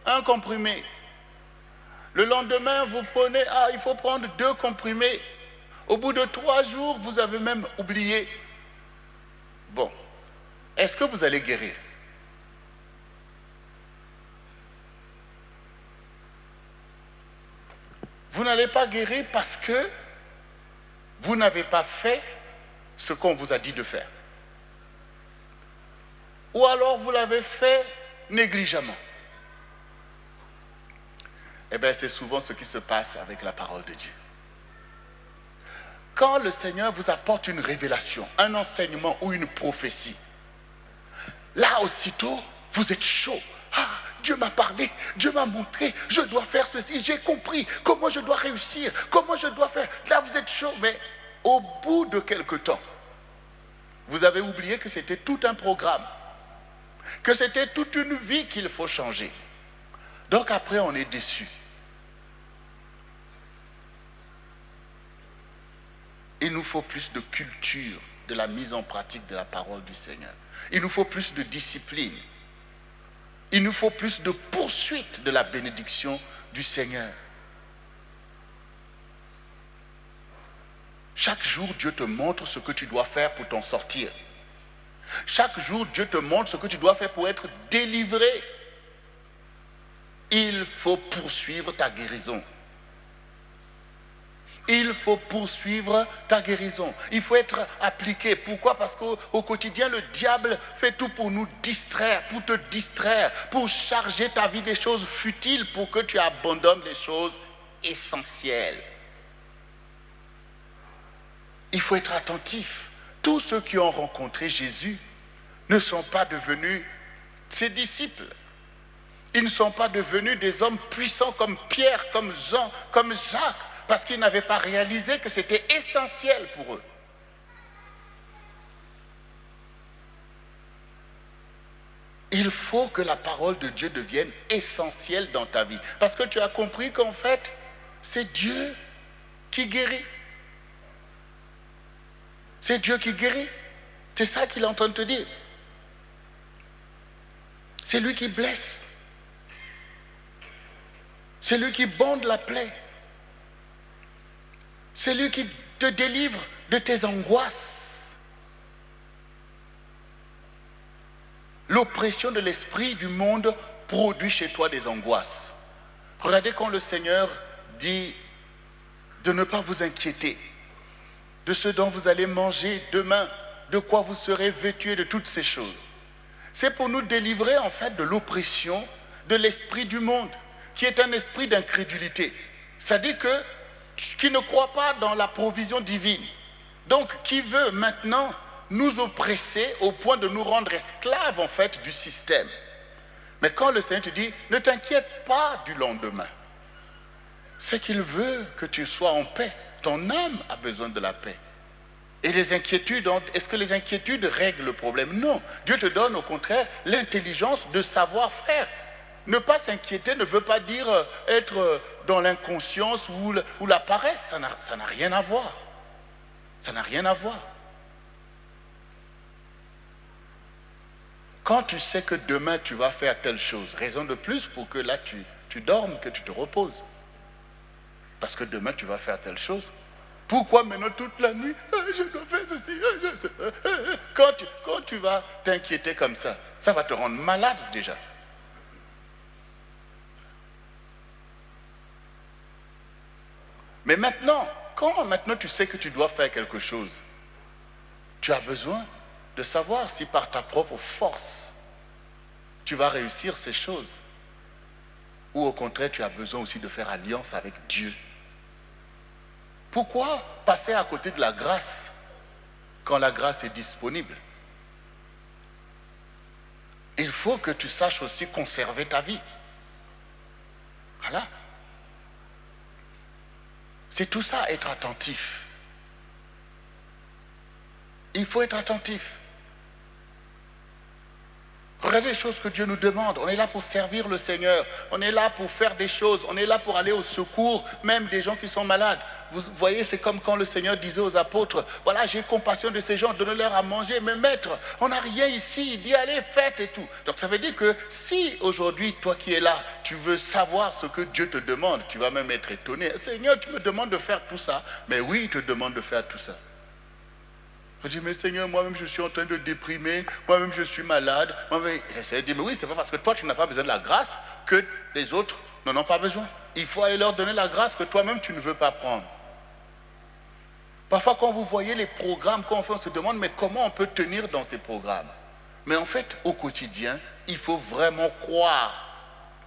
1 comprimé. Le lendemain, vous prenez, il faut prendre 2 comprimés. Au bout de 3 jours, vous avez même oublié. Bon, est-ce que vous allez guérir? Vous n'allez pas guérir parce que vous n'avez pas fait ce qu'on vous a dit de faire. Ou alors vous l'avez fait négligemment. Eh bien, c'est souvent ce qui se passe avec la parole de Dieu. Quand le Seigneur vous apporte une révélation, un enseignement ou une prophétie, là aussitôt, vous êtes chaud. Dieu m'a parlé, Dieu m'a montré, je dois faire ceci, j'ai compris comment je dois réussir, comment je dois faire. Là, vous êtes chaud, mais au bout de quelque temps, vous avez oublié que c'était tout un programme, que c'était toute une vie qu'il faut changer. Donc après, on est déçu. Il nous faut plus de culture de la mise en pratique de la parole du Seigneur. Il nous faut plus de discipline. Il nous faut plus de poursuite de la bénédiction du Seigneur. Chaque jour, Dieu te montre ce que tu dois faire pour t'en sortir. Chaque jour, Dieu te montre ce que tu dois faire pour être délivré. Il faut poursuivre ta guérison. Il faut poursuivre ta guérison. Il faut être appliqué. Pourquoi? Parce qu'au quotidien, le diable fait tout pour nous distraire, pour te distraire, pour charger ta vie des choses futiles, pour que tu abandonnes les choses essentielles. Il faut être attentif. Tous ceux qui ont rencontré Jésus ne sont pas devenus ses disciples. Ils ne sont pas devenus des hommes puissants comme Pierre, comme Jean, comme Jacques, parce qu'ils n'avaient pas réalisé que c'était essentiel pour eux. Il faut que la parole de Dieu devienne essentielle dans ta vie. Parce que tu as compris qu'en fait, c'est Dieu qui guérit. C'est Dieu qui guérit. C'est ça qu'il est en train de te dire. C'est lui qui blesse. C'est lui qui bande la plaie. C'est lui qui te délivre de tes angoisses. L'oppression de l'esprit du monde produit chez toi des angoisses. Regardez quand le Seigneur dit de ne pas vous inquiéter de ce dont vous allez manger demain, de quoi vous serez vêtus, de toutes ces choses. C'est pour nous délivrer en fait de l'oppression de l'esprit du monde, qui est un esprit d'incrédulité. C'est-à-dire que qui ne croit pas dans la provision divine. Donc, qui veut maintenant nous oppresser au point de nous rendre esclaves, en fait, du système. Mais quand le Seigneur te dit, ne t'inquiète pas du lendemain, c'est qu'il veut que tu sois en paix. Ton âme a besoin de la paix. Et les inquiétudes, est-ce que les inquiétudes règlent le problème? Non. Dieu te donne au contraire l'intelligence de savoir faire. Ne pas s'inquiéter ne veut pas dire être dans l'inconscience ou la paresse. Ça n'a rien à voir. Ça n'a rien à voir. Quand tu sais que demain tu vas faire telle chose, raison de plus pour que là tu dormes, que tu te reposes. Parce que demain tu vas faire telle chose. Pourquoi maintenant toute la nuit, je dois faire ceci, quand tu vas t'inquiéter comme ça va te rendre malade déjà. Mais maintenant, quand maintenant tu sais que tu dois faire quelque chose, tu as besoin de savoir si par ta propre force, tu vas réussir ces choses. Ou au contraire, tu as besoin aussi de faire alliance avec Dieu. Pourquoi passer à côté de la grâce quand la grâce est disponible? Il faut que tu saches aussi conserver ta vie. Voilà. C'est tout ça, être attentif. Il faut être attentif. Regardez les choses que Dieu nous demande. On est là pour servir le Seigneur. On est là pour faire des choses. On est là pour aller au secours, même des gens qui sont malades. Vous voyez, c'est comme quand le Seigneur disait aux apôtres, voilà, j'ai compassion de ces gens, donnez-leur à manger. Mais maître, on n'a rien ici. Il dit, allez, faites et tout. Donc ça veut dire que si aujourd'hui, toi qui es là, tu veux savoir ce que Dieu te demande, tu vas même être étonné. Seigneur, tu me demandes de faire tout ça. Mais oui, il te demande de faire tout ça. Je dis, mais Seigneur, moi-même je suis en train de déprimer, moi-même je suis malade. Et le Seigneur dit, mais oui, c'est pas parce que toi tu n'as pas besoin de la grâce que les autres n'en ont pas besoin. Il faut aller leur donner la grâce que toi-même tu ne veux pas prendre. Parfois quand vous voyez les programmes, quand on se demande, mais comment on peut tenir dans ces programmes? Mais en fait, au quotidien, il faut vraiment croire.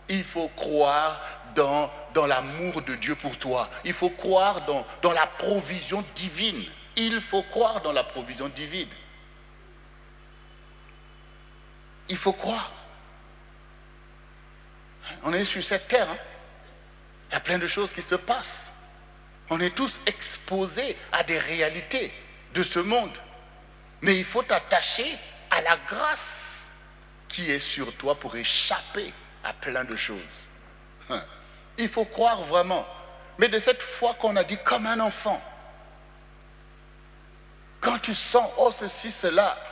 Il faut croire dans l'amour de Dieu pour toi. Il faut croire dans la provision divine. Il faut croire dans la provision divine. Il faut croire. On est sur cette terre. Il y a plein de choses qui se passent. On est tous exposés à des réalités de ce monde. Mais il faut t'attacher à la grâce qui est sur toi pour échapper à plein de choses. Il faut croire vraiment. Mais de cette foi qu'on a dit comme un enfant. Quand tu sens, oh ceci, cela,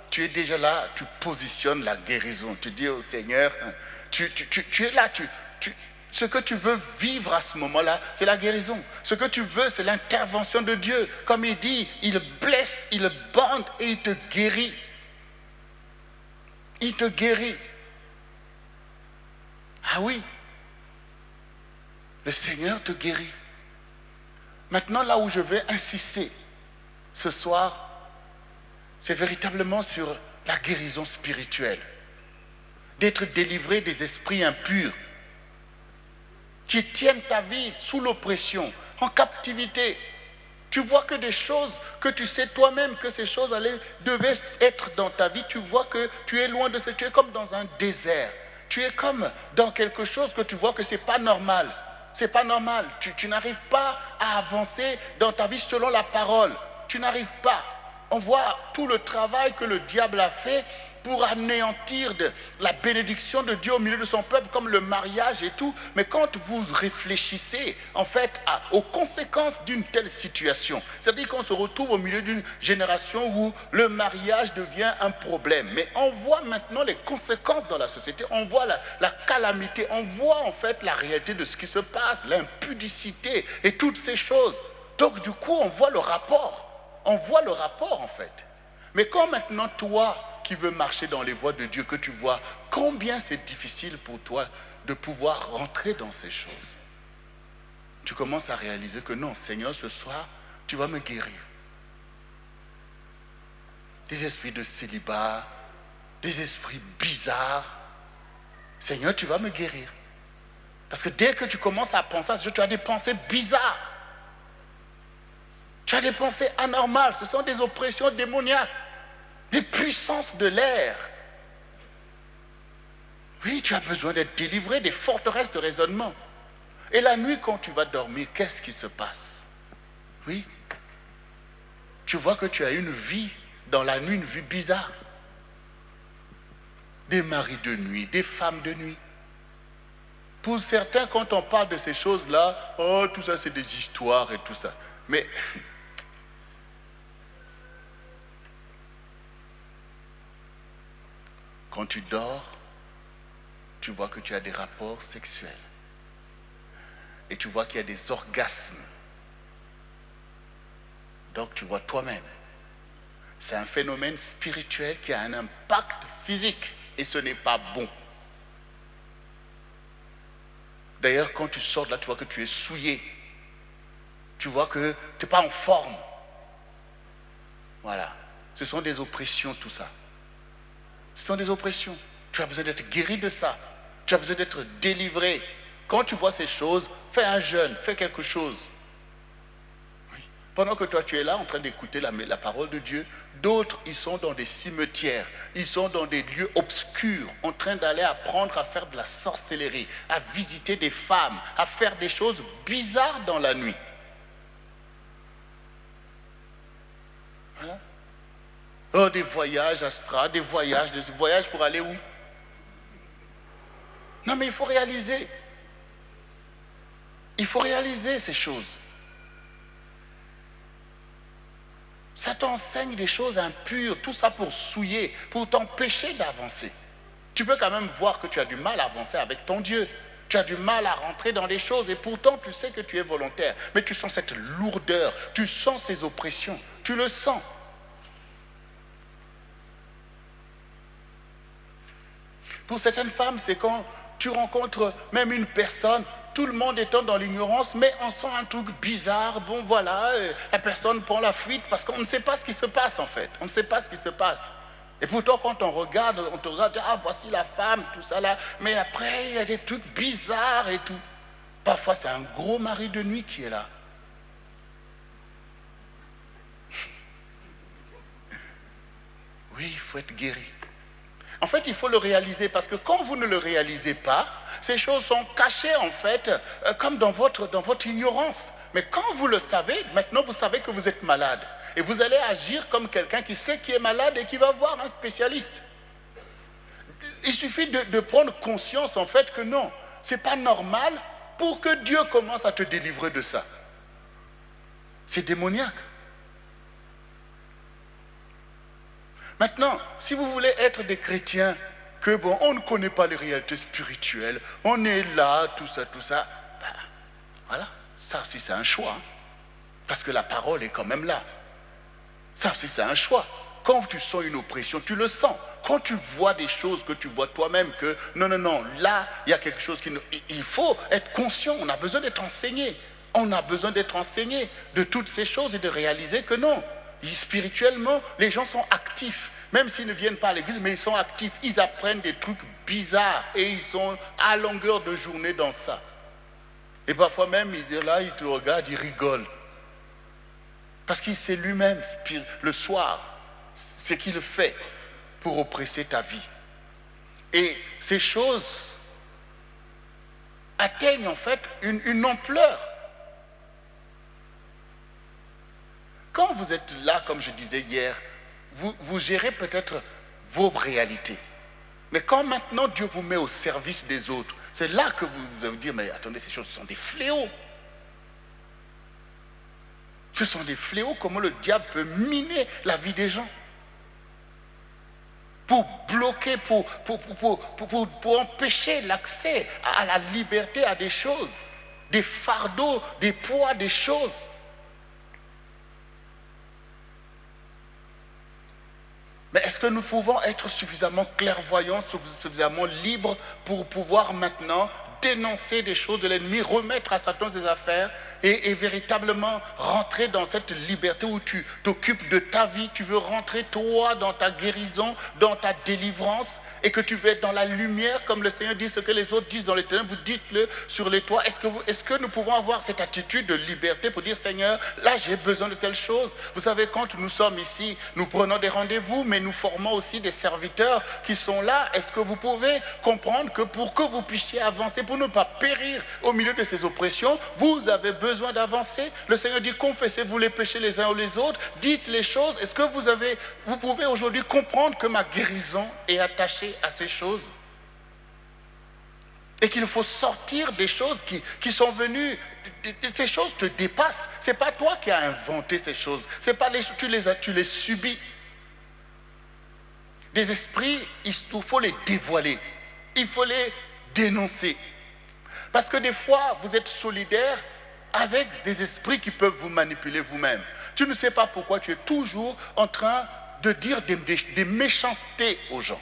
tu es déjà là, tu positionnes la guérison. Tu dis au Seigneur, tu es là, ce que tu veux vivre à ce moment-là, c'est la guérison. Ce que tu veux, c'est l'intervention de Dieu. Comme il dit, il blesse, il bande et il te guérit. Il te guérit. Ah oui, le Seigneur te guérit. Maintenant, là où je vais insister, ce soir, c'est véritablement sur la guérison spirituelle. D'être délivré des esprits impurs qui tiennent ta vie sous l'oppression, en captivité. Tu vois que des choses que tu sais toi-même que ces choses devaient être dans ta vie, tu vois que tu es loin de ça, tu es comme dans un désert. Tu es comme dans quelque chose que tu vois que ce n'est pas normal. C'est pas normal. Tu n'arrives pas à avancer dans ta vie selon la parole. Tu n'arrives pas. On voit tout le travail que le diable a fait pour anéantir la bénédiction de Dieu au milieu de son peuple, comme le mariage et tout. Mais quand vous réfléchissez, en fait, aux conséquences d'une telle situation, c'est-à-dire qu'on se retrouve au milieu d'une génération où le mariage devient un problème. Mais on voit maintenant les conséquences dans la société, on voit la calamité, on voit en fait la réalité de ce qui se passe, l'impudicité et toutes ces choses. Donc du coup, on voit le rapport. On voit le rapport en fait. Mais quand maintenant toi qui veux marcher dans les voies de Dieu, que tu vois combien c'est difficile pour toi de pouvoir rentrer dans ces choses, tu commences à réaliser que non, Seigneur, ce soir, tu vas me guérir. Des esprits de célibat, des esprits bizarres. Seigneur, tu vas me guérir. Parce que dès que tu commences à penser à ce que tu as des pensées bizarres, Tu as des pensées anormales, ce sont des oppressions démoniaques, des puissances de l'air. Oui, tu as besoin d'être délivré des forteresses de raisonnement. Et la nuit, quand tu vas dormir, qu'est-ce qui se passe? Oui, tu vois que tu as une vie, dans la nuit, une vie bizarre. Des maris de nuit, des femmes de nuit. Pour certains, quand on parle de ces choses-là, oh, tout ça c'est des histoires et tout ça. Mais quand tu dors, tu vois que tu as des rapports sexuels. Et tu vois qu'il y a des orgasmes. Donc tu vois toi-même. C'est un phénomène spirituel qui a un impact physique. Et ce n'est pas bon. D'ailleurs, quand tu sors de là, tu vois que tu es souillé. Tu vois que tu n'es pas en forme. Voilà. Ce sont des oppressions, tout ça. Ce sont des oppressions. Tu as besoin d'être guéri de ça. Tu as besoin d'être délivré. Quand tu vois ces choses, fais un jeûne, fais quelque chose. Oui. Pendant que toi, tu es là en train d'écouter la parole de Dieu, d'autres, ils sont dans des cimetières, ils sont dans des lieux obscurs, en train d'aller apprendre à faire de la sorcellerie, à visiter des femmes, à faire des choses bizarres dans la nuit. Voilà. Oh, des voyages astrales, des voyages pour aller où? Non, mais il faut réaliser. Il faut réaliser ces choses. Ça t'enseigne des choses impures, tout ça pour souiller, pour t'empêcher d'avancer. Tu peux quand même voir que tu as du mal à avancer avec ton Dieu. Tu as du mal à rentrer dans les choses et pourtant tu sais que tu es volontaire. Mais tu sens cette lourdeur, tu sens ces oppressions, tu le sens. Pour certaines femmes, c'est quand tu rencontres même une personne, tout le monde étant dans l'ignorance, mais on sent un truc bizarre, bon voilà, la personne prend la fuite parce qu'on ne sait pas ce qui se passe en fait, on ne sait pas ce qui se passe. Et pourtant quand on te regarde, ah voici la femme, tout ça là, mais après il y a des trucs bizarres et tout. Parfois c'est un gros mari de nuit qui est là. Oui, il faut être guéri. En fait, il faut le réaliser parce que quand vous ne le réalisez pas, ces choses sont cachées en fait, comme dans votre ignorance. Mais quand vous le savez, maintenant vous savez que vous êtes malade. Et vous allez agir comme quelqu'un qui sait qui est malade et qui va voir un spécialiste. Il suffit de prendre conscience en fait que non, ce n'est pas normal pour que Dieu commence à te délivrer de ça. C'est démoniaque. Maintenant, si vous voulez être des chrétiens, que bon, on ne connaît pas les réalités spirituelles, on est là, tout ça, ben, voilà, ça aussi c'est un choix, hein, parce que la parole est quand même là. Ça aussi c'est un choix. Quand tu sens une oppression, tu le sens. Quand tu vois des choses que tu vois toi-même, que non, là, il y a quelque chose qui... Il faut être conscient, on a besoin d'être enseigné. On a besoin d'être enseigné de toutes ces choses et de réaliser que non. Spirituellement, les gens sont actifs. Même s'ils ne viennent pas à l'église, mais ils sont actifs. Ils apprennent des trucs bizarres et ils sont à longueur de journée dans ça. Et parfois même, là, il te regarde, il rigole. Parce qu'il sait lui-même, le soir, ce qu'il fait pour oppresser ta vie. Et ces choses atteignent en fait une ampleur. Quand vous êtes là, comme je disais hier, vous gérez peut-être vos réalités. Mais quand maintenant Dieu vous met au service des autres, c'est là que vous allez vous dire, mais attendez, ces choses sont des fléaux. Ce sont des fléaux, comment le diable peut miner la vie des gens. Pour bloquer, pour empêcher l'accès à la liberté, à des choses, des fardeaux, des poids, des choses. Mais est-ce que nous pouvons être suffisamment clairvoyants, suffisamment libres pour pouvoir maintenant dénoncer des choses de l'ennemi, remettre à Satan ses affaires et véritablement rentrer dans cette liberté où tu t'occupes de ta vie. Tu veux rentrer toi dans ta guérison, dans ta délivrance et que tu veux être dans la lumière comme le Seigneur dit ce que les autres disent dans les ténèbres, vous dites-le sur les toits. Est-ce que nous pouvons avoir cette attitude de liberté pour dire Seigneur, là j'ai besoin de telle chose. Vous savez, quand nous sommes ici, nous prenons des rendez-vous, mais nous formons aussi des serviteurs qui sont là. Est-ce que vous pouvez comprendre que pour que vous puissiez avancer, pour ne pas périr au milieu de ces oppressions, vous avez besoin d'avancer. Le Seigneur dit confessez-vous les péchés les uns aux les autres, dites les choses. Est-ce que vous pouvez aujourd'hui comprendre que ma guérison est attachée à ces choses et qu'il faut sortir des choses qui sont venues. Ces choses te dépassent. Ce n'est pas toi qui as inventé ces choses. C'est pas tu les subis. Des esprits, il faut les dévoiler. Il faut les dénoncer. Parce que des fois, vous êtes solidaire avec des esprits qui peuvent vous manipuler vous-même. Tu ne sais pas pourquoi tu es toujours en train de dire des méchancetés aux gens.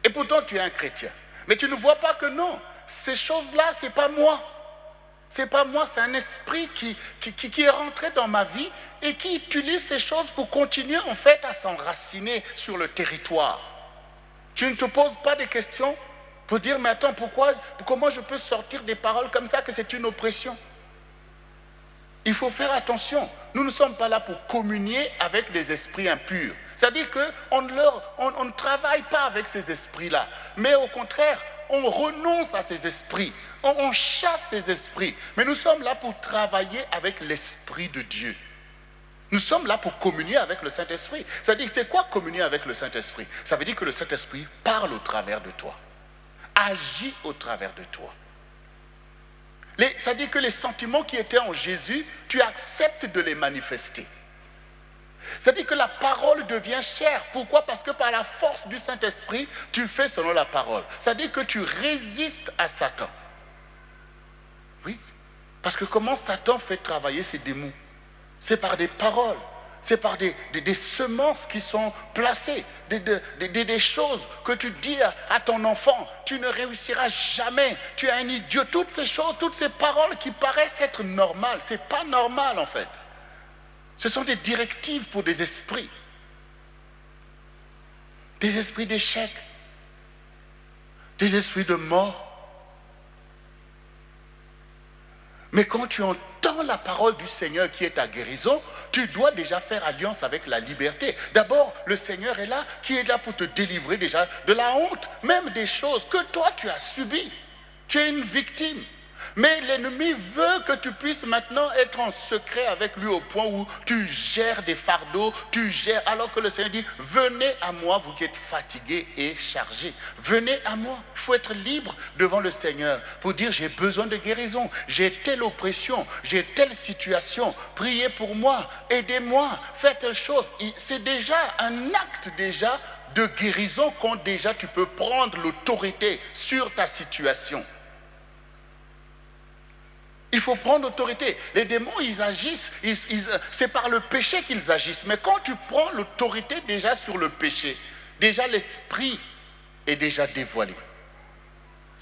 Et pourtant, tu es un chrétien. Mais tu ne vois pas que non, ces choses-là, ce n'est pas moi. Ce n'est pas moi, c'est un esprit qui est rentré dans ma vie et qui utilise ces choses pour continuer en fait à s'enraciner sur le territoire. Tu ne te poses pas des questions pour dire, mais attends, comment je peux sortir des paroles comme ça, que c'est une oppression? Il faut faire attention. Nous ne sommes pas là pour communier avec des esprits impurs. C'est-à-dire qu'on ne travaille pas avec ces esprits-là. Mais au contraire, on renonce à ces esprits. On chasse ces esprits. Mais nous sommes là pour travailler avec l'Esprit de Dieu. Nous sommes là pour communier avec le Saint-Esprit. C'est-à-dire, c'est quoi communier avec le Saint-Esprit? Ça veut dire que le Saint-Esprit parle au travers de toi. Agit au travers de toi. C'est-à-dire que les sentiments qui étaient en Jésus, tu acceptes de les manifester. C'est-à-dire que la parole devient chère. Pourquoi? Parce que par la force du Saint-Esprit, tu fais selon la parole. C'est-à-dire que tu résistes à Satan. Oui. Parce que comment Satan fait travailler ses démons? C'est par des paroles. C'est par des semences qui sont placées, des choses que tu dis à ton enfant. Tu ne réussiras jamais, tu es un idiot. Toutes ces choses, toutes ces paroles qui paraissent être normales, ce n'est pas normal en fait. Ce sont des directives pour des esprits d'échec, des esprits de mort. Mais quand tu entends la parole du Seigneur qui est ta guérison, tu dois déjà faire alliance avec la liberté. D'abord, le Seigneur est là, qui est là pour te délivrer déjà de la honte, même des choses que toi tu as subies. Tu es une victime. Mais l'ennemi veut que tu puisses maintenant être en secret avec lui au point où tu gères des fardeaux, alors que le Seigneur dit, venez à moi, vous qui êtes fatigués et chargés. Venez à moi. Il faut être libre devant le Seigneur pour dire, j'ai besoin de guérison, j'ai telle oppression, j'ai telle situation, priez pour moi, aidez-moi, faites telle chose. C'est déjà un acte déjà de guérison quand déjà tu peux prendre l'autorité sur ta situation. Il faut prendre l'autorité. Les démons, ils agissent, c'est par le péché qu'ils agissent. Mais quand tu prends l'autorité déjà sur le péché, déjà l'esprit est déjà dévoilé.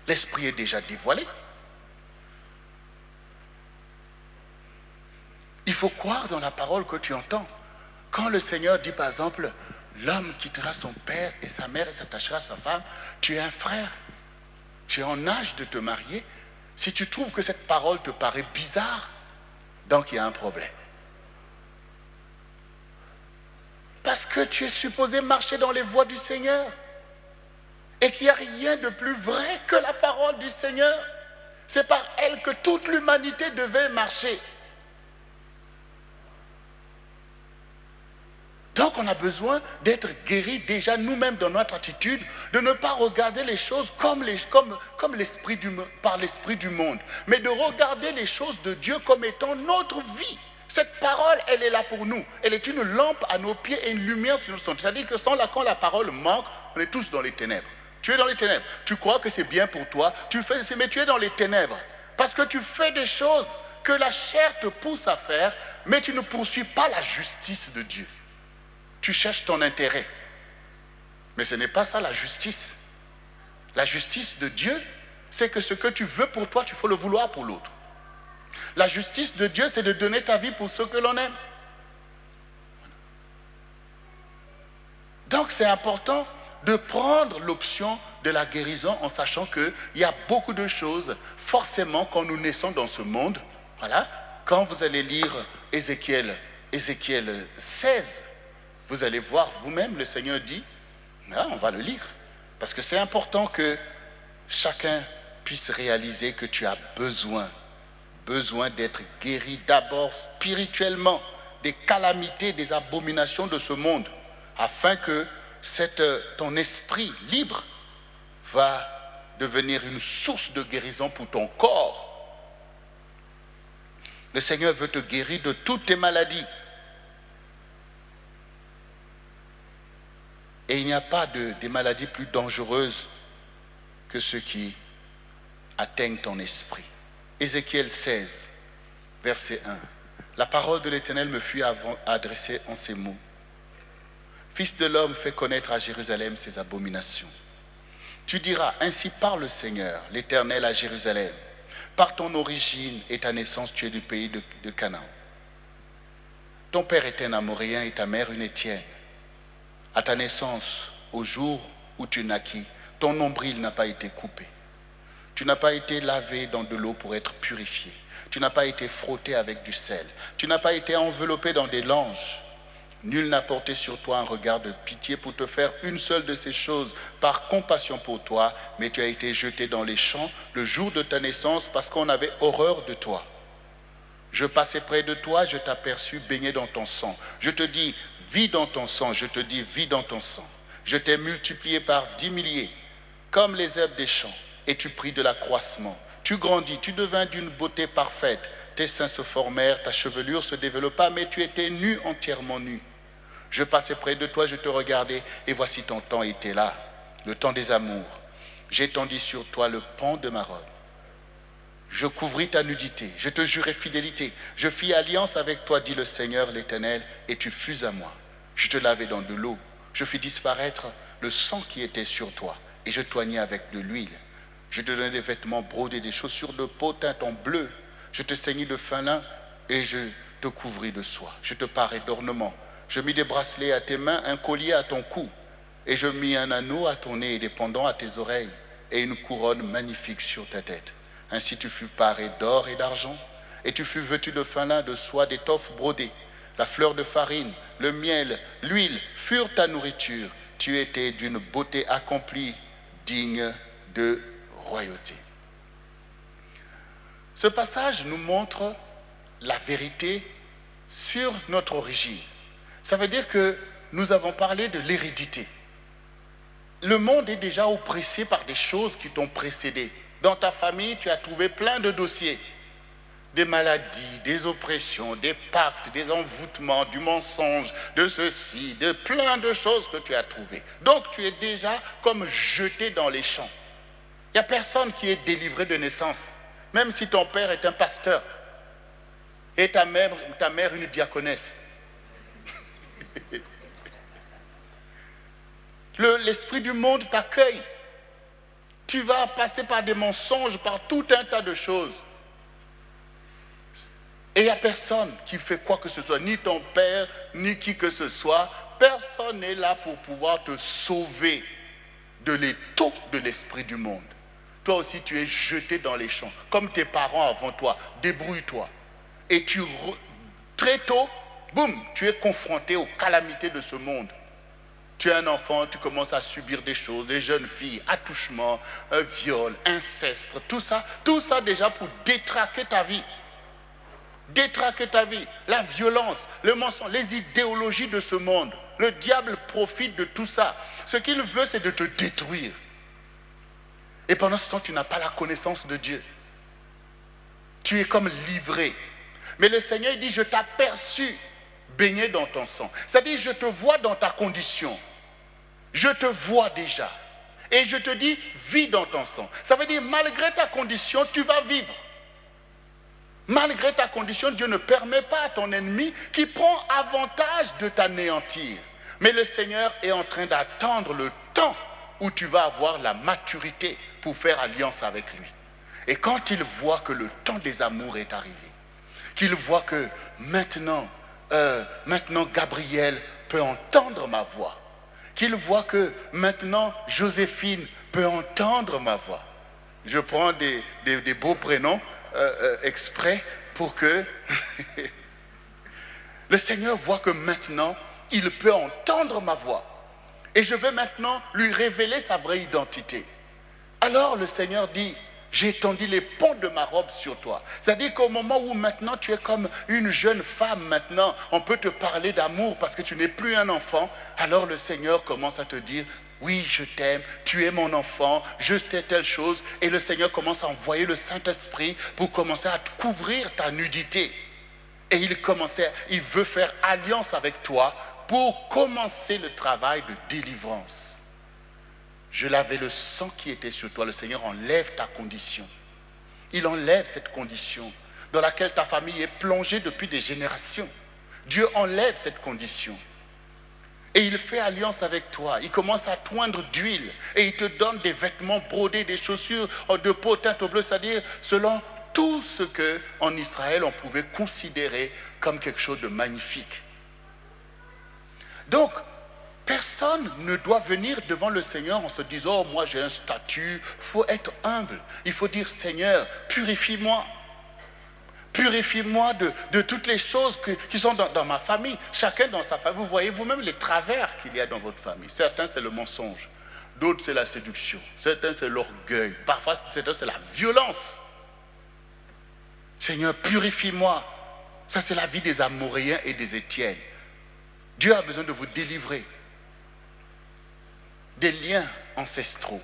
L'esprit est déjà dévoilé. Il faut croire dans la parole que tu entends. Quand le Seigneur dit par exemple, l'homme quittera son père et sa mère et s'attachera à sa femme, tu es un frère, tu es en âge de te marier. Si tu trouves que cette parole te paraît bizarre, donc il y a un problème. Parce que tu es supposé marcher dans les voies du Seigneur. Et qu'il n'y a rien de plus vrai que la parole du Seigneur. C'est par elle que toute l'humanité devait marcher. Donc on a besoin d'être guéris déjà nous-mêmes dans notre attitude, de ne pas regarder les choses par l'esprit du monde, mais de regarder les choses de Dieu comme étant notre vie. Cette parole, elle est là pour nous. Elle est une lampe à nos pieds et une lumière sur nos sentiers. C'est-à-dire que quand la parole manque, on est tous dans les ténèbres. Tu es dans les ténèbres. Tu crois que c'est bien pour toi, mais tu es dans les ténèbres. Parce que tu fais des choses que la chair te pousse à faire, mais tu ne poursuis pas la justice de Dieu. Tu cherches ton intérêt. Mais ce n'est pas ça la justice. La justice de Dieu, c'est que ce que tu veux pour toi, tu faut le vouloir pour l'autre. La justice de Dieu, c'est de donner ta vie pour ceux que l'on aime. Donc c'est important de prendre l'option de la guérison en sachant qu'il y a beaucoup de choses, forcément, quand nous naissons dans ce monde. Voilà. Quand vous allez lire Ézéchiel 16, vous allez voir vous-même, le Seigneur dit, voilà, on va le lire, parce que c'est important que chacun puisse réaliser que tu as besoin d'être guéri d'abord spirituellement des calamités, des abominations de ce monde, afin que ton esprit libre va devenir une source de guérison pour ton corps. Le Seigneur veut te guérir de toutes tes maladies. Et il n'y a pas des maladies plus dangereuses que ceux qui atteignent ton esprit. Ézéchiel 16, verset 1. La parole de l'Éternel me fut adressée en ces mots. Fils de l'homme, fais connaître à Jérusalem ses abominations. Tu diras, ainsi parle le Seigneur, l'Éternel à Jérusalem. Par ton origine et ta naissance, tu es du pays de Canaan. Ton père était un Amoréen et ta mère une Hétienne. À ta naissance, au jour où tu naquis, ton nombril n'a pas été coupé. Tu n'as pas été lavé dans de l'eau pour être purifié. Tu n'as pas été frotté avec du sel. Tu n'as pas été enveloppé dans des langes. Nul n'a porté sur toi un regard de pitié pour te faire une seule de ces choses par compassion pour toi, mais tu as été jeté dans les champs le jour de ta naissance parce qu'on avait horreur de toi. Je passais près de toi, je t'aperçus baigné dans ton sang. Je te dis, vis dans ton sang, je te dis, vis dans ton sang. Je t'ai multiplié par 10 milliers, comme les herbes des champs, et tu pris de l'accroissement. Tu grandis, tu devins d'une beauté parfaite. Tes seins se formèrent, ta chevelure se développa, mais tu étais nu, entièrement nu. Je passais près de toi, je te regardais, et voici ton temps était là, le temps des amours. J'étendis sur toi le pan de ma robe. Je couvris ta nudité, je te jurai fidélité. Je fis alliance avec toi, dit le Seigneur l'Éternel, et tu fus à moi. Je te lavai dans de l'eau, je fis disparaître le sang qui était sur toi, et je t'oignai avec de l'huile. Je te donnai des vêtements brodés, des chaussures de peau teintes en bleu. Je te ceignis de fin lin, et je te couvris de soie. Je te parai d'ornements. Je mis des bracelets à tes mains, un collier à ton cou, et je mis un anneau à ton nez et des pendants à tes oreilles, et une couronne magnifique sur ta tête. Ainsi tu fus paré d'or et d'argent, et tu fus vêtu de fin lin, de soie, d'étoffe brodée. La fleur de farine, le miel, l'huile furent ta nourriture. Tu étais d'une beauté accomplie, digne de royauté. Ce passage nous montre la vérité sur notre origine. Ça veut dire que nous avons parlé de l'hérédité. Le monde est déjà oppressé par des choses qui t'ont précédé. Dans ta famille, tu as trouvé plein de dossiers. Des maladies, des oppressions, des pactes, des envoûtements, du mensonge, de ceci, de plein de choses que tu as trouvées. Donc tu es déjà comme jeté dans les champs. Il n'y a personne qui est délivré de naissance. Même si ton père est un pasteur et ta mère une diaconesse. L'esprit du monde t'accueille. Tu vas passer par des mensonges, par tout un tas de choses. Et il n'y a personne qui fait quoi que ce soit, ni ton père, ni qui que ce soit. Personne n'est là pour pouvoir te sauver de l'étau de l'esprit du monde. Toi aussi, tu es jeté dans les champs, comme tes parents avant toi. Débrouille-toi. Et très tôt, boum, tu es confronté aux calamités de ce monde. Tu es un enfant, tu commences à subir des choses, des jeunes filles, attouchements, viol, inceste, tout ça déjà pour détraquer ta vie. Détraquer ta vie, la violence, le mensonge, les idéologies de ce monde. Le diable profite de tout ça. Ce qu'il veut, c'est de te détruire. Et pendant ce temps, tu n'as pas la connaissance de Dieu. Tu es comme livré. Mais le Seigneur dit, je t'aperçus baigné dans ton sang. C'est-à-dire, je te vois dans ta condition. Je te vois déjà. Et je te dis, vis dans ton sang. Ça veut dire, malgré ta condition, tu vas vivre. Malgré ta condition, Dieu ne permet pas à ton ennemi qui prend avantage de t'anéantir. Mais le Seigneur est en train d'attendre le temps où tu vas avoir la maturité pour faire alliance avec lui. Et quand il voit que le temps des amours est arrivé, qu'il voit que maintenant Gabriel peut entendre ma voix, qu'il voit que maintenant Joséphine peut entendre ma voix. Je prends des beaux prénoms exprès pour que le Seigneur voit que maintenant il peut entendre ma voix. Et je vais maintenant lui révéler sa vraie identité. Alors le Seigneur dit, j'ai étendu les ponts de ma robe sur toi. C'est-à-dire qu'au moment où maintenant tu es comme une jeune femme, maintenant on peut te parler d'amour parce que tu n'es plus un enfant. Alors le Seigneur commence à te dire, oui, je t'aime, tu es mon enfant, je t'ai telle chose. Et le Seigneur commence à envoyer le Saint-Esprit pour commencer à te couvrir ta nudité. Et il veut faire alliance avec toi pour commencer le travail de délivrance. Je lavais le sang qui était sur toi. Le Seigneur enlève ta condition. Il enlève cette condition dans laquelle ta famille est plongée depuis des générations. Dieu enlève cette condition. Et il fait alliance avec toi. Il commence à t'oindre d'huile. Et il te donne des vêtements brodés, des chaussures de peau teinte au bleu. C'est-à-dire selon tout ce qu'en Israël on pouvait considérer comme quelque chose de magnifique. Donc, personne ne doit venir devant le Seigneur en se disant, oh, moi j'ai un statut. Il faut être humble. Il faut dire, Seigneur, purifie-moi. Purifiez-moi de toutes les choses qui sont dans ma famille. Chacun dans sa famille. Vous voyez vous-même les travers qu'il y a dans votre famille. Certains, c'est le mensonge. D'autres, c'est la séduction. Certains, c'est l'orgueil. Parfois, certains, c'est la violence. Seigneur, purifie-moi. Ça, c'est la vie des Amoréens et des Étiennes. Dieu a besoin de vous délivrer des liens ancestraux.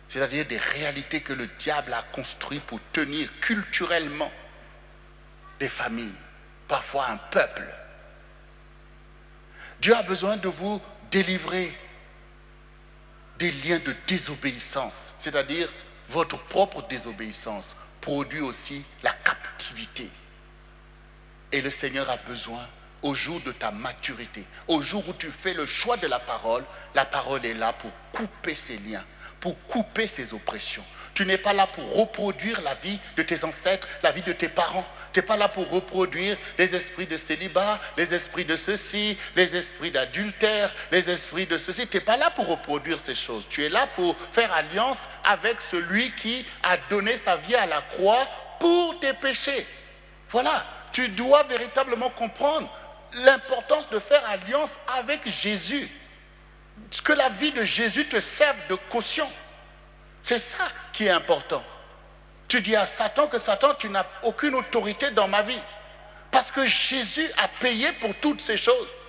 C'est-à-dire des réalités que le diable a construites pour tenir culturellement des familles, parfois un peuple. Dieu a besoin de vous délivrer des liens de désobéissance, c'est-à-dire votre propre désobéissance produit aussi la captivité. Et le Seigneur a besoin, au jour de ta maturité, au jour où tu fais le choix de la parole est là pour couper ces liens, pour couper ces oppressions. Tu n'es pas là pour reproduire la vie de tes ancêtres, la vie de tes parents. Tu n'es pas là pour reproduire les esprits de célibat, les esprits de ceci, les esprits d'adultère, les esprits de ceci. Tu n'es pas là pour reproduire ces choses. Tu es là pour faire alliance avec celui qui a donné sa vie à la croix pour tes péchés. Voilà, tu dois véritablement comprendre l'importance de faire alliance avec Jésus. Que la vie de Jésus te serve de caution. C'est ça qui est important. Tu dis à Satan que Satan, tu n'as aucune autorité dans ma vie. Parce que Jésus a payé pour toutes ces choses.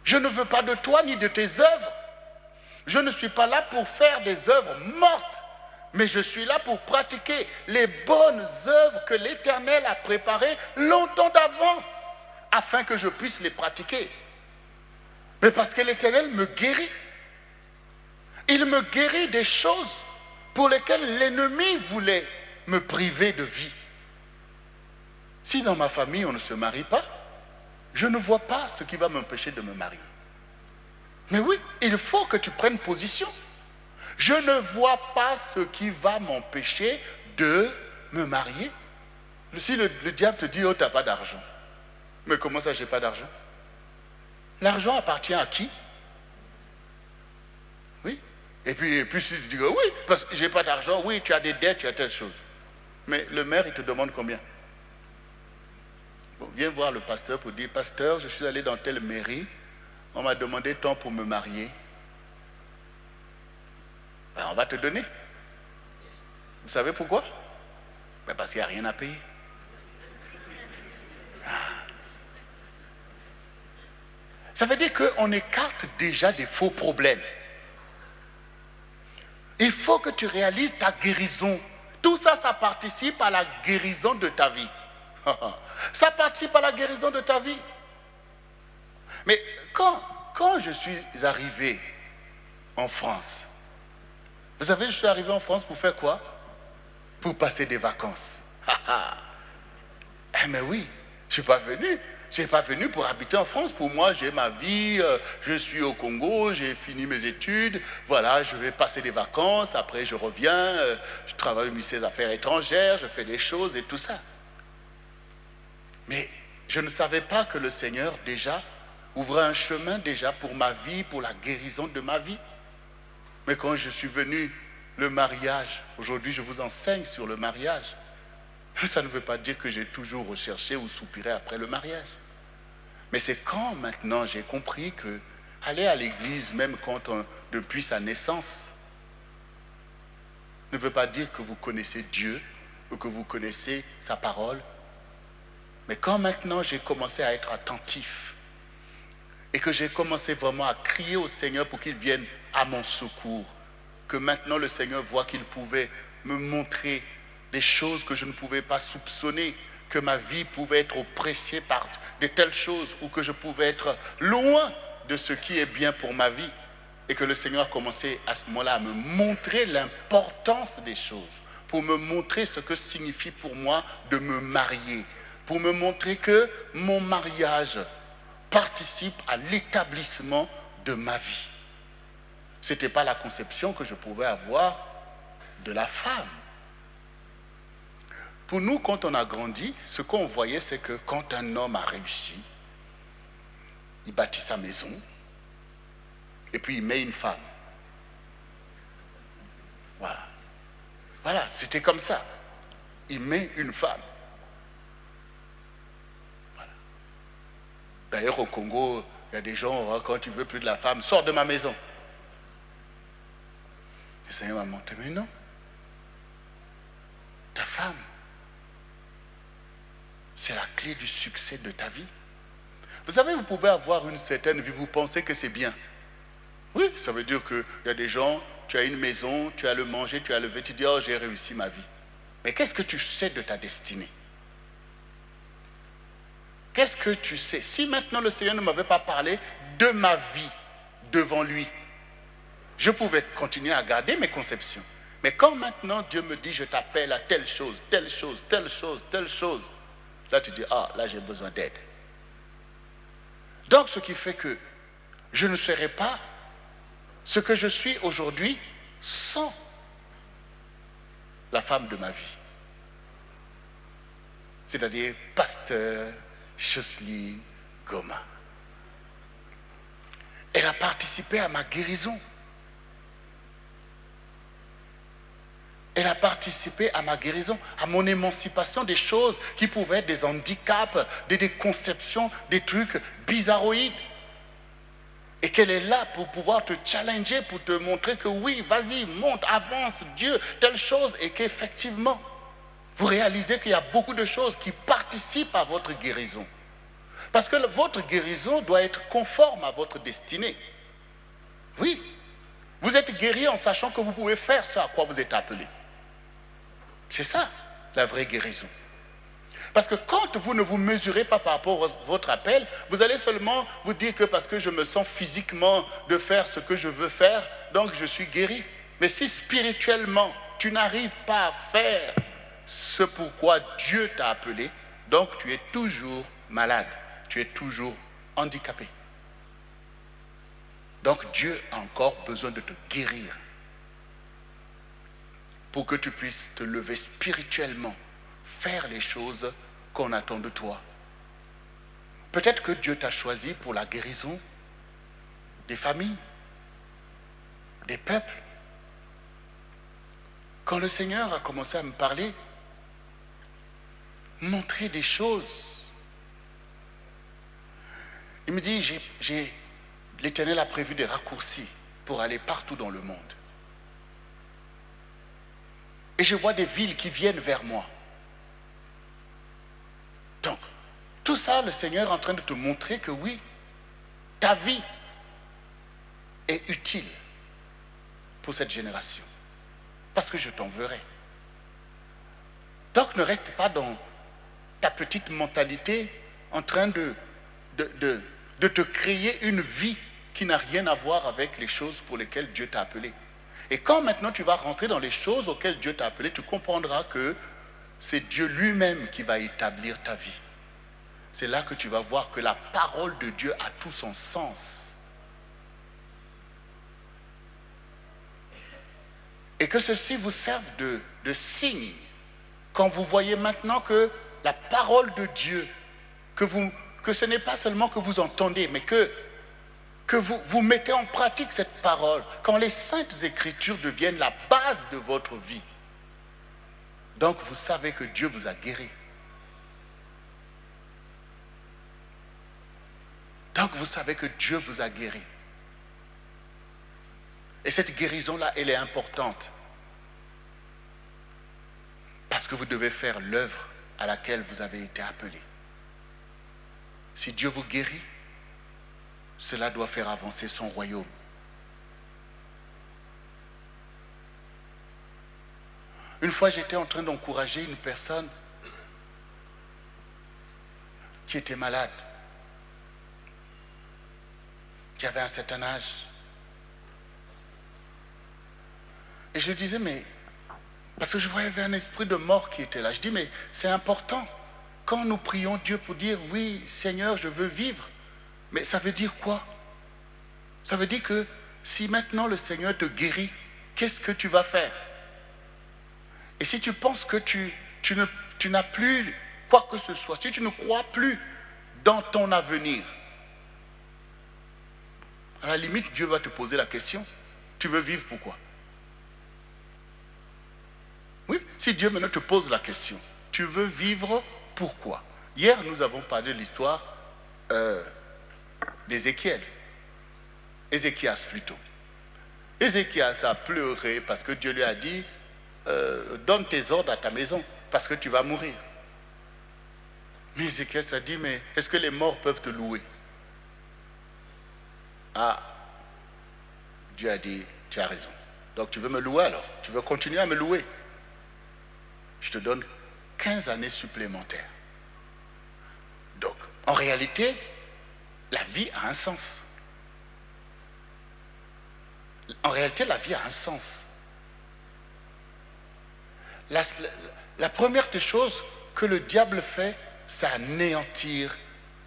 Je ne veux pas de toi ni de tes œuvres. Je ne suis pas là pour faire des œuvres mortes. Mais je suis là pour pratiquer les bonnes œuvres que l'Éternel a préparées longtemps d'avance. Afin que je puisse les pratiquer. Mais parce que l'Éternel me guérit. Il me guérit des choses pour lesquelles l'ennemi voulait me priver de vie. Si dans ma famille on ne se marie pas, je ne vois pas ce qui va m'empêcher de me marier. Mais oui, il faut que tu prennes position. Je ne vois pas ce qui va m'empêcher de me marier. Si le diable te dit, oh, tu n'as pas d'argent. Mais comment ça, je n'ai pas d'argent? L'argent appartient à qui? Oui. Et puis si tu dis, oui, parce que je n'ai pas d'argent, oui, tu as des dettes, tu as telle chose. Mais le maire, il te demande combien? Bon, viens voir le pasteur pour dire, pasteur, je suis allé dans telle mairie, on m'a demandé tant pour me marier. Ben, on va te donner. Vous savez pourquoi? Ben, parce qu'il n'y a rien à payer. Ça veut dire qu'on écarte déjà des faux problèmes. Il faut que tu réalises ta guérison. Tout ça, ça participe à la guérison de ta vie. Ça participe à la guérison de ta vie. Mais quand je suis arrivé en France, vous savez, je suis arrivé en France pour faire quoi? Pour passer des vacances. Mais oui, je ne suis pas venu. Je n'ai pas venu pour habiter en France. Pour moi, j'ai ma vie, je suis au Congo, j'ai fini mes études, voilà, je vais passer des vacances, après je reviens, je travaille au ministère des Affaires étrangères, je fais des choses et tout ça. Mais je ne savais pas que le Seigneur déjà ouvrait un chemin déjà pour ma vie, pour la guérison de ma vie. Mais quand je suis venu, le mariage, aujourd'hui je vous enseigne sur le mariage. Ça ne veut pas dire que j'ai toujours recherché ou soupiré après le mariage. Mais c'est quand maintenant j'ai compris que aller à l'église, même depuis sa naissance, ne veut pas dire que vous connaissez Dieu ou que vous connaissez sa parole. Mais quand maintenant j'ai commencé à être attentif et que j'ai commencé vraiment à crier au Seigneur pour qu'il vienne à mon secours, que maintenant le Seigneur voit qu'il pouvait me montrer des choses que je ne pouvais pas soupçonner, que ma vie pouvait être oppressée par de telles choses ou que je pouvais être loin de ce qui est bien pour ma vie. Et que le Seigneur a commencé à ce moment-là à me montrer l'importance des choses, pour me montrer ce que signifie pour moi de me marier, pour me montrer que mon mariage participe à l'établissement de ma vie. Ce n'était pas la conception que je pouvais avoir de la femme. Pour nous, quand on a grandi, ce qu'on voyait, c'est que quand un homme a réussi, il bâtit sa maison, et puis il met une femme. Voilà. Voilà, c'était comme ça. Il met une femme. Voilà. D'ailleurs, au Congo, il y a des gens, quand tu veux plus de la femme, sors de ma maison. Le Seigneur m'a montré, mais non. Ta femme, c'est la clé du succès de ta vie. Vous savez, vous pouvez avoir une certaine vie, vous pensez que c'est bien. Oui, ça veut dire qu'il y a des gens, tu as une maison, tu as le manger, tu as le vêtu, tu dis, oh, j'ai réussi ma vie. Mais qu'est-ce que tu sais de ta destinée? Qu'est-ce que tu sais? Si maintenant le Seigneur ne m'avait pas parlé de ma vie devant lui, je pouvais continuer à garder mes conceptions. Mais quand maintenant Dieu me dit, je t'appelle à telle chose, telle chose, telle chose, telle chose, là tu dis, ah, là j'ai besoin d'aide. Donc ce qui fait que je ne serai pas ce que je suis aujourd'hui sans la femme de ma vie. C'est-à-dire pasteur Jocelyne Goma. Elle a participé à ma guérison. Elle a participé à ma guérison, à mon émancipation des choses qui pouvaient être des handicaps, des conceptions, des trucs bizarroïdes. Et qu'elle est là pour pouvoir te challenger, pour te montrer que oui, vas-y, monte, avance, Dieu, telle chose. Et qu'effectivement, vous réalisez qu'il y a beaucoup de choses qui participent à votre guérison. Parce que votre guérison doit être conforme à votre destinée. Oui, vous êtes guéri en sachant que vous pouvez faire ce à quoi vous êtes appelé. C'est ça, la vraie guérison. Parce que quand vous ne vous mesurez pas par rapport à votre appel, vous allez seulement vous dire que parce que je me sens physiquement de faire ce que je veux faire, donc je suis guéri. Mais si spirituellement, tu n'arrives pas à faire ce pourquoi Dieu t'a appelé, donc tu es toujours malade, tu es toujours handicapé. Donc Dieu a encore besoin de te guérir pour que tu puisses te lever spirituellement, faire les choses qu'on attend de toi. Peut-être que Dieu t'a choisi pour la guérison des familles, des peuples. Quand le Seigneur a commencé à me parler, montrer des choses, il me dit, l'Éternel a prévu des raccourcis pour aller partout dans le monde. Et je vois des villes qui viennent vers moi. Donc, tout ça, le Seigneur est en train de te montrer que oui, ta vie est utile pour cette génération. Parce que je t'enverrai. Donc, ne reste pas dans ta petite mentalité en train de te créer une vie qui n'a rien à voir avec les choses pour lesquelles Dieu t'a appelé. Et quand maintenant tu vas rentrer dans les choses auxquelles Dieu t'a appelé, tu comprendras que c'est Dieu lui-même qui va établir ta vie. c'est là que tu vas voir que la parole de Dieu a tout son sens. Et que ceci vous serve de signe quand vous voyez maintenant que la parole de Dieu, que ce n'est pas seulement que vous entendez, mais que vous mettez en pratique cette parole, quand les saintes écritures deviennent la base de votre vie. Donc vous savez que Dieu vous a guéri. Donc vous savez que Dieu vous a guéri. Et cette guérison-là, elle est importante. Parce que vous devez faire l'œuvre à laquelle vous avez été appelé. Si Dieu vous guérit, cela doit faire avancer son royaume. Une fois, j'étais en train d'encourager une personne qui était malade, qui avait un certain âge. Et je lui disais, mais, parce que je voyais un esprit de mort qui était là. Je dis, mais c'est important. Quand nous prions Dieu pour dire, oui, Seigneur, je veux vivre, mais ça veut dire quoi? Ça veut dire que si maintenant le Seigneur te guérit, qu'est-ce que tu vas faire? Et si tu penses que tu n'as plus quoi que ce soit, si tu ne crois plus dans ton avenir, à la limite, Dieu va te poser la question, tu veux vivre pourquoi? Oui, si Dieu maintenant te pose la question, tu veux vivre pourquoi? Hier, nous avons parlé de l'histoire d'Ézéchiel. Ézéchias plutôt. Ézéchias a pleuré parce que Dieu lui a dit, donne tes ordres à ta maison parce que tu vas mourir. Mais Ézéchias a dit, mais est-ce que les morts peuvent te louer? Ah, Dieu a dit, tu as raison. Donc tu veux me louer alors? Tu veux continuer à me louer? Je te donne 15 années supplémentaires. Donc, en réalité, la vie a un sens. En réalité, la vie a un sens. La première des choses que le diable fait, c'est anéantir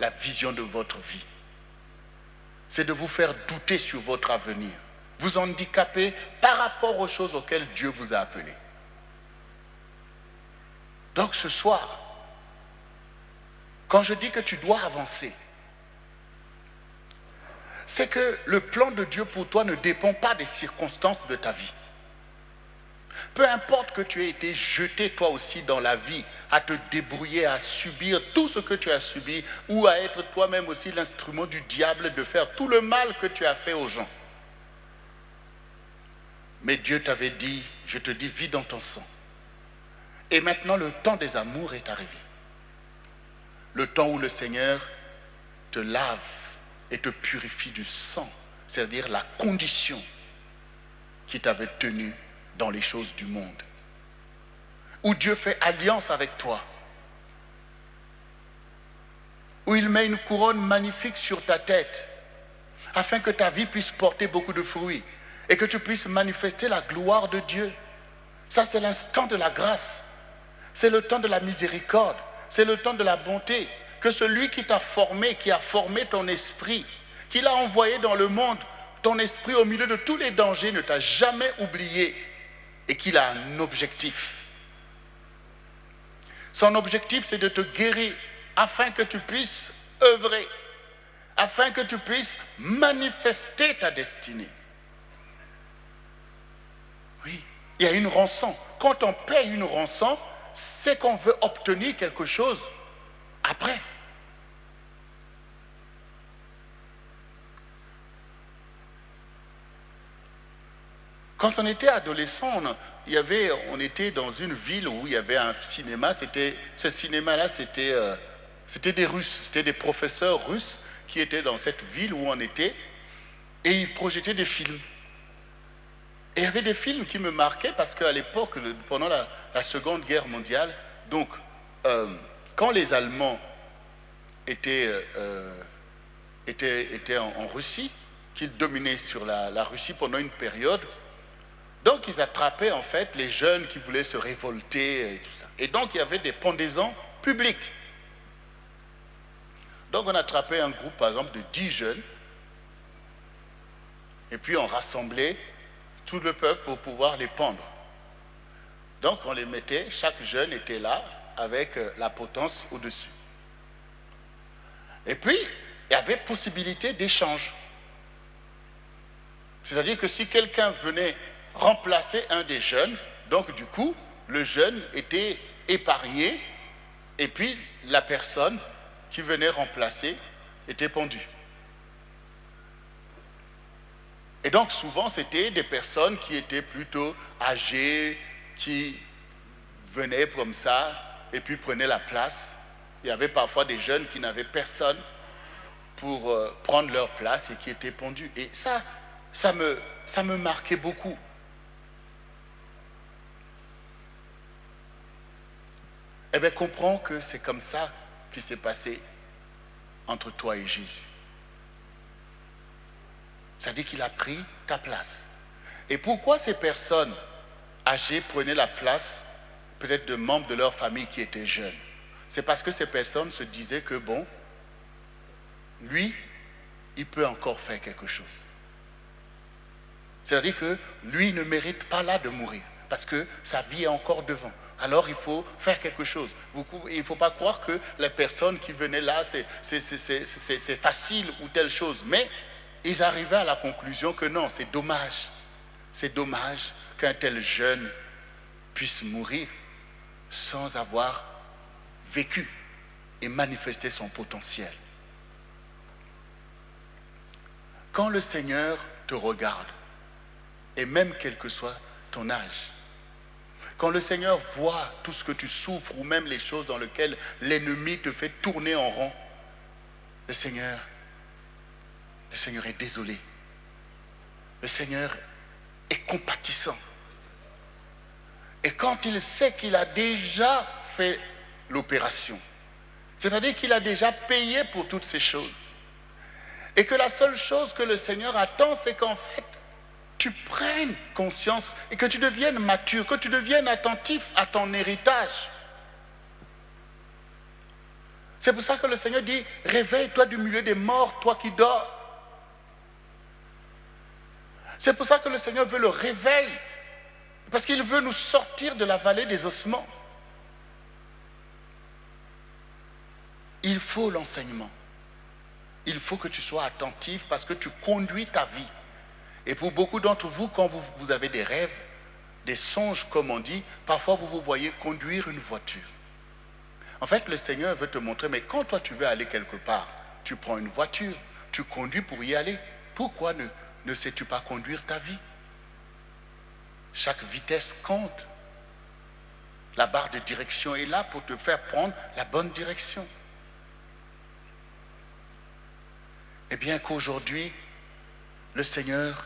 la vision de votre vie. C'est de vous faire douter sur votre avenir. Vous handicaper par rapport aux choses auxquelles Dieu vous a appelé. Donc ce soir, quand je dis que tu dois avancer, c'est que le plan de Dieu pour toi ne dépend pas des circonstances de ta vie. Peu importe que tu aies été jeté toi aussi dans la vie, à te débrouiller, à subir tout ce que tu as subi, ou à être toi-même aussi l'instrument du diable de faire tout le mal que tu as fait aux gens. Mais Dieu t'avait dit, je te dis, vis dans ton sang. Et maintenant, le temps des amours est arrivé. Le temps où le Seigneur te lave et te purifie du sang, c'est-à-dire la condition qui t'avait tenu dans les choses du monde. Où Dieu fait alliance avec toi. Où il met une couronne magnifique sur ta tête, afin que ta vie puisse porter beaucoup de fruits et que tu puisses manifester la gloire de Dieu. Ça, c'est l'instant de la grâce. C'est le temps de la miséricorde, c'est le temps de la bonté, que celui qui t'a formé, qui a formé ton esprit, qui l'a envoyé dans le monde, ton esprit au milieu de tous les dangers ne t'a jamais oublié et qu'il a un objectif. Son objectif, c'est de te guérir afin que tu puisses œuvrer, afin que tu puisses manifester ta destinée. Oui, il y a une rançon. Quand on paye une rançon, c'est qu'on veut obtenir quelque chose après. Quand on était adolescent, on était dans une ville où il y avait un cinéma. Ce cinéma-là, c'était des Russes, c'était des professeurs russes qui étaient dans cette ville où on était et ils projetaient des films. Et il y avait des films qui me marquaient parce qu'à l'époque, pendant la Seconde Guerre mondiale, donc quand les Allemands étaient en Russie, qu'ils dominaient sur la Russie pendant une période, donc ils attrapaient en fait les jeunes qui voulaient se révolter et tout ça. Et donc il y avait des pendaisons publiques. Donc on attrapait un groupe, par exemple, de 10 jeunes, et puis on rassemblait tout le peuple pour pouvoir les pendre. Donc on les mettait, chaque jeune était là avec la potence au-dessus. Et puis, il y avait possibilité d'échange. C'est-à-dire que si quelqu'un venait remplacer un des jeunes, donc du coup, le jeune était épargné, et puis la personne qui venait remplacer était pendue. Et donc souvent, c'était des personnes qui étaient plutôt âgées, qui venaient comme ça, et puis prenaient la place. Il y avait parfois des jeunes qui n'avaient personne pour prendre leur place et qui étaient pendus. Et ça me marquait beaucoup. Eh bien, comprends que c'est comme ça qui s'est passé entre toi et Jésus. C'est-à-dire qu'il a pris ta place. Et pourquoi ces personnes âgées prenaient la place peut-être de membres de leur famille qui étaient jeunes? C'est parce que ces personnes se disaient que bon, lui, il peut encore faire quelque chose. C'est-à-dire que lui ne mérite pas là de mourir, parce que sa vie est encore devant. Alors il faut faire quelque chose. Il ne faut pas croire que les personnes qui venaient là, c'est facile ou telle chose. Mais ils arrivaient à la conclusion que non, c'est dommage. C'est dommage qu'un tel jeune puisse mourir sans avoir vécu et manifesté son potentiel. Quand le Seigneur te regarde, et même quel que soit ton âge, quand le Seigneur voit tout ce que tu souffres ou même les choses dans lesquelles l'ennemi te fait tourner en rond, le Seigneur est désolé. Le Seigneur est compatissant. Et quand il sait qu'il a déjà fait l'opération, c'est-à-dire qu'il a déjà payé pour toutes ces choses, et que la seule chose que le Seigneur attend, c'est qu'en fait, tu prennes conscience et que tu deviennes mature, que tu deviennes attentif à ton héritage. C'est pour ça que le Seigneur dit, réveille-toi du milieu des morts, toi qui dors. C'est pour ça que le Seigneur veut le réveil, parce qu'il veut nous sortir de la vallée des ossements. Il faut l'enseignement. Il faut que tu sois attentif parce que tu conduis ta vie. Et pour beaucoup d'entre vous, quand vous avez des rêves, des songes, comme on dit, parfois vous vous voyez conduire une voiture. En fait, le Seigneur veut te montrer, mais quand toi tu veux aller quelque part, tu prends une voiture, tu conduis pour y aller. Pourquoi ne sais-tu pas conduire ta vie? Chaque vitesse compte. La barre de direction est là pour te faire prendre la bonne direction. Eh bien qu'aujourd'hui, le Seigneur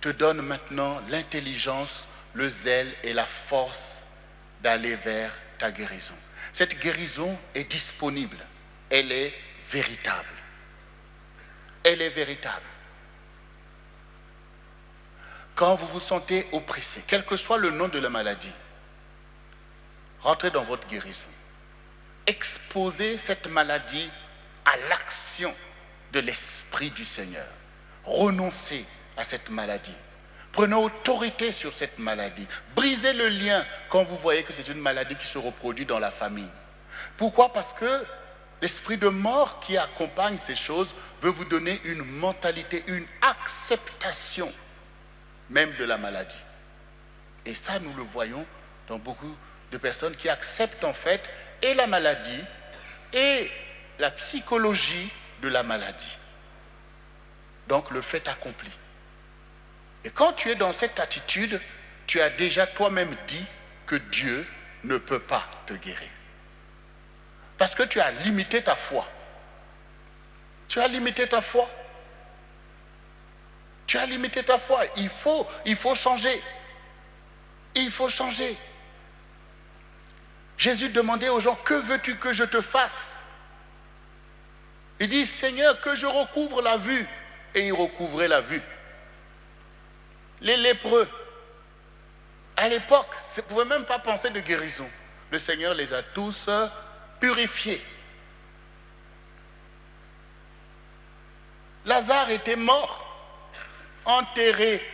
te donne maintenant l'intelligence, le zèle et la force d'aller vers ta guérison. Cette guérison est disponible. Elle est véritable. Elle est véritable. Quand vous vous sentez oppressé, quel que soit le nom de la maladie, rentrez dans votre guérison. Exposez cette maladie à l'action de l'Esprit du Seigneur. Renoncez à cette maladie. Prenez autorité sur cette maladie. Brisez le lien quand vous voyez que c'est une maladie qui se reproduit dans la famille. Pourquoi? Parce que l'esprit de mort qui accompagne ces choses veut vous donner une mentalité, une acceptation même de la maladie. Et ça, nous le voyons dans beaucoup de personnes qui acceptent en fait et la maladie et la psychologie de la maladie. Donc le fait accompli. Et quand tu es dans cette attitude, tu as déjà toi-même dit que Dieu ne peut pas te guérir. Parce que tu as limité ta foi. Tu as limité ta foi. Tu as limité ta foi. Il faut changer. Il faut changer. Jésus demandait aux gens, que veux-tu que je te fasse? Il dit, Seigneur, que je recouvre la vue. Et il recouvrait la vue. Les lépreux, à l'époque, ne pouvaient même pas penser de guérison. Le Seigneur les a tous purifiés. Lazare était mort, enterré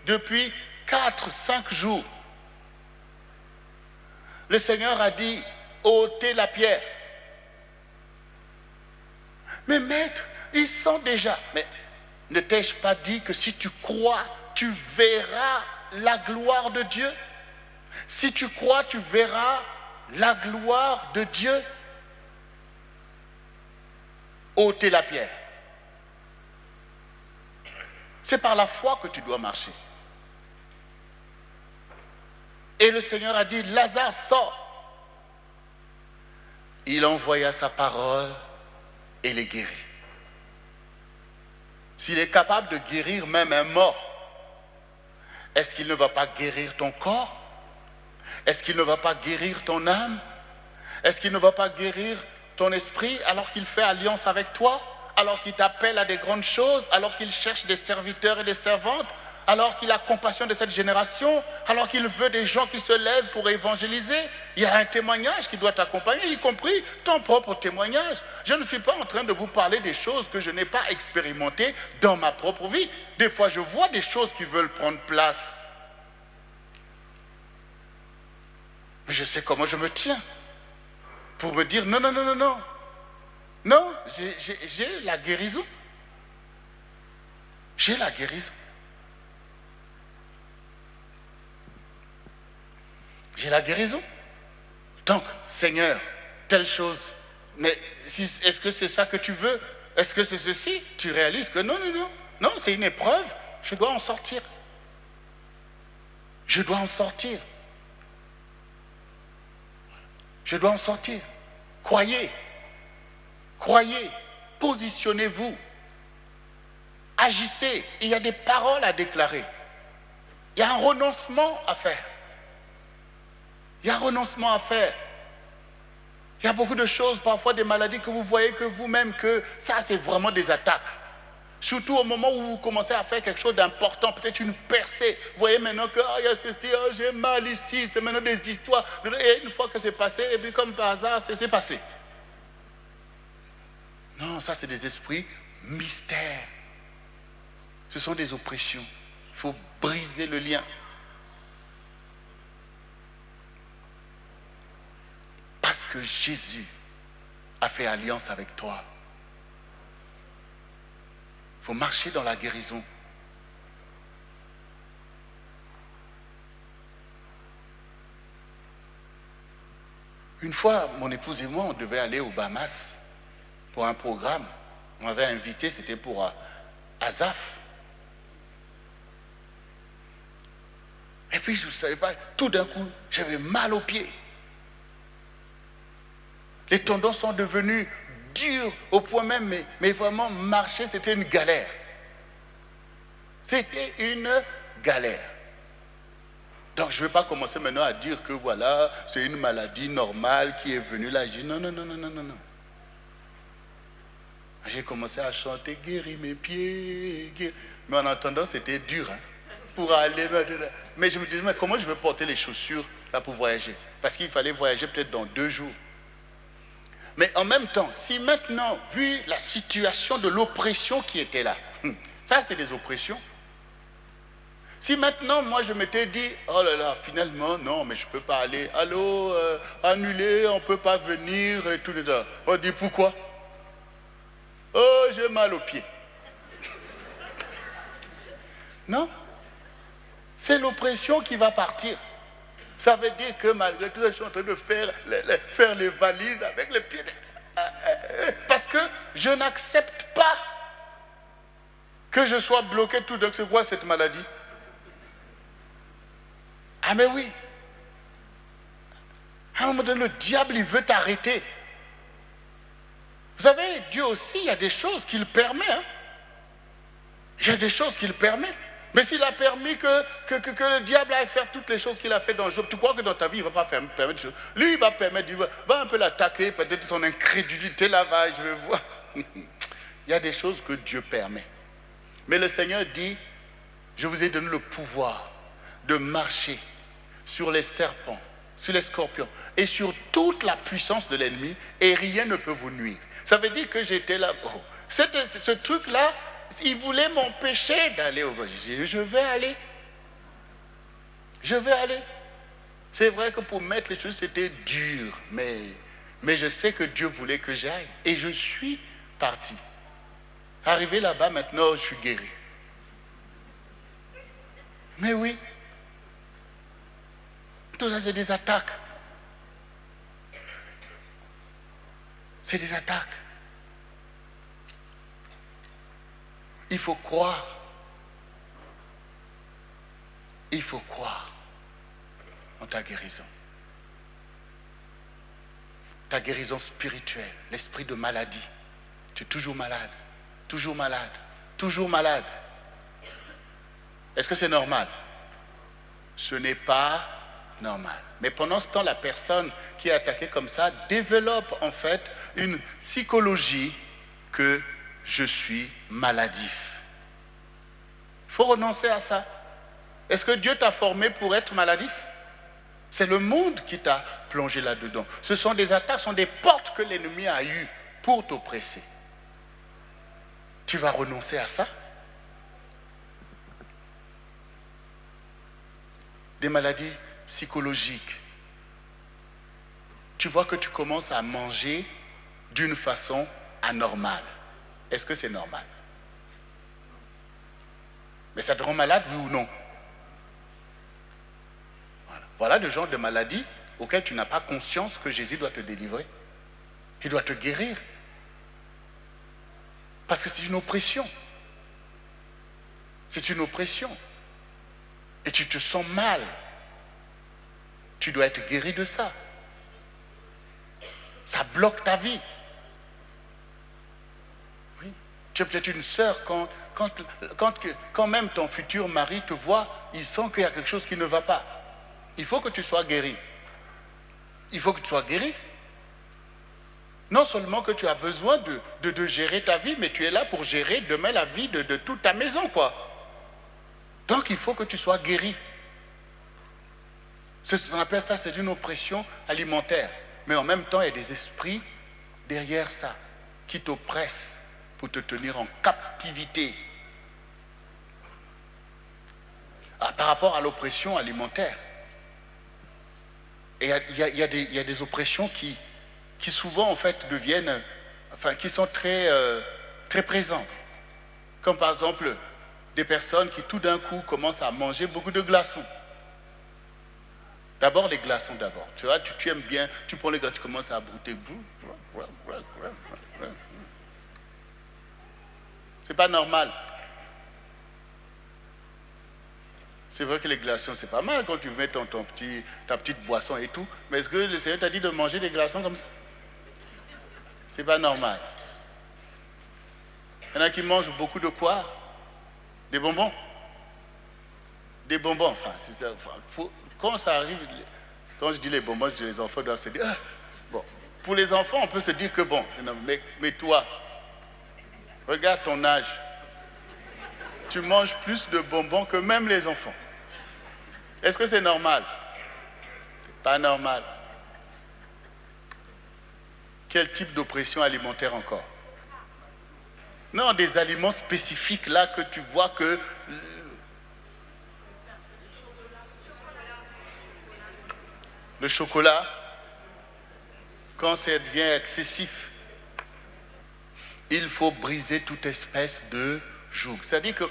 depuis 4-5 jours. Le Seigneur a dit, ôtez la pierre. Mais maître, ils sont déjà. Mais ne t'ai-je pas dit que si tu crois, tu verras la gloire de Dieu? Si tu crois, tu verras la gloire de Dieu. Ôtez la pierre. C'est par la foi que tu dois marcher. Et le Seigneur a dit, Lazare, sort. Il envoya sa parole et les guérit. S'il est capable de guérir même un mort, est-ce qu'il ne va pas guérir ton corps? Est-ce qu'il ne va pas guérir ton âme? Est-ce qu'il ne va pas guérir ton esprit alors qu'il fait alliance avec toi? Alors qu'il t'appelle à des grandes choses? Alors qu'il cherche des serviteurs et des servantes? Alors qu'il a compassion de cette génération? Alors qu'il veut des gens qui se lèvent pour évangéliser? Il y a un témoignage qui doit t'accompagner, y compris ton propre témoignage. Je ne suis pas en train de vous parler des choses que je n'ai pas expérimentées dans ma propre vie. Des fois, je vois des choses qui veulent prendre place. Mais je sais comment je me tiens pour me dire non, non, non, non, non. Non, j'ai la guérison. J'ai la guérison. J'ai la guérison. Donc, Seigneur, telle chose. Mais est-ce que c'est ça que tu veux? Est-ce que c'est ceci? Tu réalises que non, non, non. Non, c'est une épreuve. Je dois en sortir. Je dois en sortir. Je dois en sortir. Croyez. Croyez. Positionnez-vous. Agissez. Il y a des paroles à déclarer. Il y a un renoncement à faire. Il y a un renoncement à faire. Il y a beaucoup de choses, parfois des maladies que vous voyez que vous-même, que ça c'est vraiment des attaques. Surtout au moment où vous commencez à faire quelque chose d'important, peut-être une percée. Vous voyez maintenant que il y a ceci, j'ai mal ici, c'est maintenant des histoires. Et une fois que c'est passé, et puis comme par hasard, c'est passé. Non, ça c'est des esprits mystères. Ce sont des oppressions. Il faut briser le lien. Parce que Jésus a fait alliance avec toi. Il faut marcher dans la guérison. Une fois, mon épouse et moi, on devait aller aux Bahamas pour un programme. On m'avait invité, c'était pour Azaf. Et puis, je ne savais pas, tout d'un coup, j'avais mal aux pieds. Les tendons sont devenus durs au point même, mais vraiment marcher, c'était une galère. C'était une galère. Donc je ne vais pas commencer maintenant à dire que voilà, c'est une maladie normale qui est venue là. Je dis non, non, non, non, non, non, non. J'ai commencé à chanter, guéris mes pieds, guéris. Mais en entendant, c'était dur. Hein, pour aller. Mais je me disais, mais comment je vais porter les chaussures là pour voyager? Parce qu'il fallait voyager peut-être dans 2 jours. Mais en même temps, si maintenant, vu la situation de l'oppression qui était là, ça c'est des oppressions. Si maintenant, moi je m'étais dit, oh là là, finalement, non, mais je ne peux pas aller, allô, annulé, on ne peut pas venir, et tout le temps. On dit, pourquoi? Oh, j'ai mal aux pieds. Non, c'est l'oppression qui va partir. Ça veut dire que malgré tout ça, je suis en train de faire les valises avec les pieds. Parce que je n'accepte pas que je sois bloqué tout d'un coup. C'est quoi cette maladie? Ah mais oui. À un moment donné, le diable, il veut t'arrêter. Vous savez, Dieu aussi, il y a des choses qu'il permet. Hein? Il y a des choses qu'il permet. Mais s'il a permis que le diable aille faire toutes les choses qu'il a fait dans Job, tu crois que dans ta vie, il ne va pas permettre des choses? Lui, il va permettre, il va un peu l'attaquer, peut-être son incrédulité là-bas, je vais voir. Il y a des choses que Dieu permet. Mais le Seigneur dit, je vous ai donné le pouvoir de marcher sur les serpents, sur les scorpions et sur toute la puissance de l'ennemi et rien ne peut vous nuire. Ça veut dire que j'étais là. Oh, ce truc-là, Il voulait m'empêcher d'aller au collège. Je dis, je vais aller. Je vais aller. C'est vrai que pour mettre les choses, c'était dur, mais je sais que Dieu voulait que j'aille. Et je suis parti. Arrivé là-bas, maintenant, je suis guéri. Mais oui. Tout ça, c'est des attaques. C'est des attaques. Il faut croire. Il faut croire en ta guérison. Ta guérison spirituelle, l'esprit de maladie. Tu es toujours malade, toujours malade, toujours malade. Est-ce que c'est normal? Ce n'est pas normal. Mais pendant ce temps, la personne qui est attaquée comme ça développe en fait une psychologie que je suis maladif. Il faut renoncer à ça. Est-ce que Dieu t'a formé pour être maladif? C'est le monde qui t'a plongé là-dedans. Ce sont des attaques, ce sont des portes que l'ennemi a eues pour t'oppresser. Tu vas renoncer à ça? Des maladies psychologiques. Tu vois que tu commences à manger d'une façon anormale. Est-ce que c'est normal? Mais ça te rend malade, oui ou non? Voilà le genre de maladie auquel tu n'as pas conscience que Jésus doit te délivrer. Il doit te guérir. Parce que c'est une oppression. C'est une oppression. Et tu te sens mal. Tu dois être guéri de ça. Ça bloque ta vie. Oui. Tu es peut-être une sœur, quand même ton futur mari te voit, il sent qu'il y a quelque chose qui ne va pas. Il faut que tu sois guéri. Il faut que tu sois guéri. Non seulement que tu as besoin de gérer ta vie, mais tu es là pour gérer demain la vie de toute ta maison, quoi. Donc il faut que tu sois guéri. On appelle ça, c'est une oppression alimentaire. Mais en même temps, il y a des esprits derrière ça qui t'oppressent pour te tenir en captivité. Alors, par rapport à l'oppression alimentaire, il y a des oppressions qui souvent en fait deviennent, enfin qui sont très présentes. Comme par exemple des personnes qui tout d'un coup commencent à manger beaucoup de glaçons. D'abord les glaçons d'abord. Tu vois, tu aimes bien, tu prends les glaçons, tu commences à brouter. C'est pas normal. C'est vrai que les glaçons, c'est pas mal quand tu mets ta petite boisson et tout. Mais est-ce que le Seigneur t'a dit de manger des glaçons comme ça? C'est pas normal. Il y en a qui mangent beaucoup de quoi? Des bonbons. Des bonbons, enfin, c'est ça. Enfin, quand ça arrive, quand je dis les bonbons, je dis les enfants doivent se dire, ah, bon, pour les enfants, on peut se dire que bon, mais toi, regarde ton âge. Tu manges plus de bonbons que même les enfants. Est-ce que c'est normal? C'est pas normal. Quel type d'oppression alimentaire encore? Non, des aliments spécifiques là que tu vois que... Le chocolat, quand ça devient excessif, il faut briser toute espèce de joug. C'est-à-dire que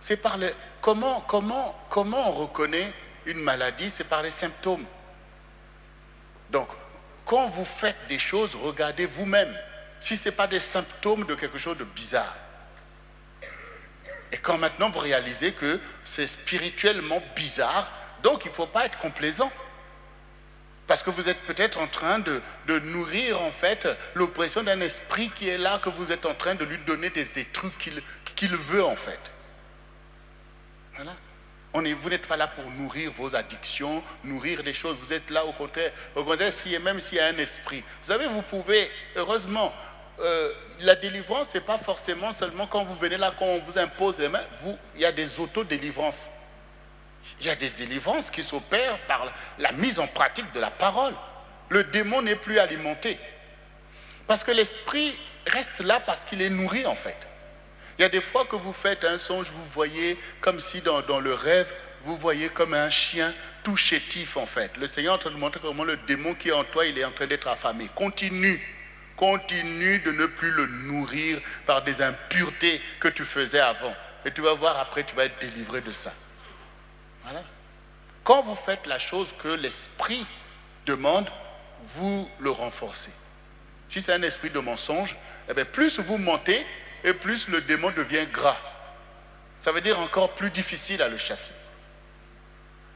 c'est par le... Comment on reconnaît une maladie? C'est par les symptômes. Donc, quand vous faites des choses, regardez vous-même si ce n'est pas des symptômes de quelque chose de bizarre. Et quand maintenant vous réalisez que c'est spirituellement bizarre, donc il ne faut pas être complaisant. Parce que vous êtes peut-être en train de nourrir en fait l'oppression d'un esprit qui est là, que vous êtes en train de lui donner des trucs qu'il veut en fait. Voilà. Vous n'êtes pas là pour nourrir vos addictions, nourrir des choses. Vous êtes là au contraire même s'il y a un esprit. Vous savez, vous pouvez, heureusement, la délivrance, ce n'est pas forcément seulement quand vous venez là, quand on vous impose les mains. Il y a des autodélivrances. Il y a des délivrances qui s'opèrent par la mise en pratique de la parole. Le démon n'est plus alimenté. Parce que l'esprit reste là parce qu'il est nourri en fait. Il y a des fois que vous faites un songe, vous voyez comme si dans le rêve, vous voyez comme un chien tout chétif en fait. Le Seigneur est en train de montrer comment le démon qui est en toi, il est en train d'être affamé. Continue de ne plus le nourrir par des impuretés que tu faisais avant. Et tu vas voir après, tu vas être délivré de ça. Voilà. Quand vous faites la chose que l'esprit demande, vous le renforcez. Si c'est un esprit de mensonge, eh bien, plus vous mentez et plus le démon devient gras. Ça veut dire encore plus difficile à le chasser.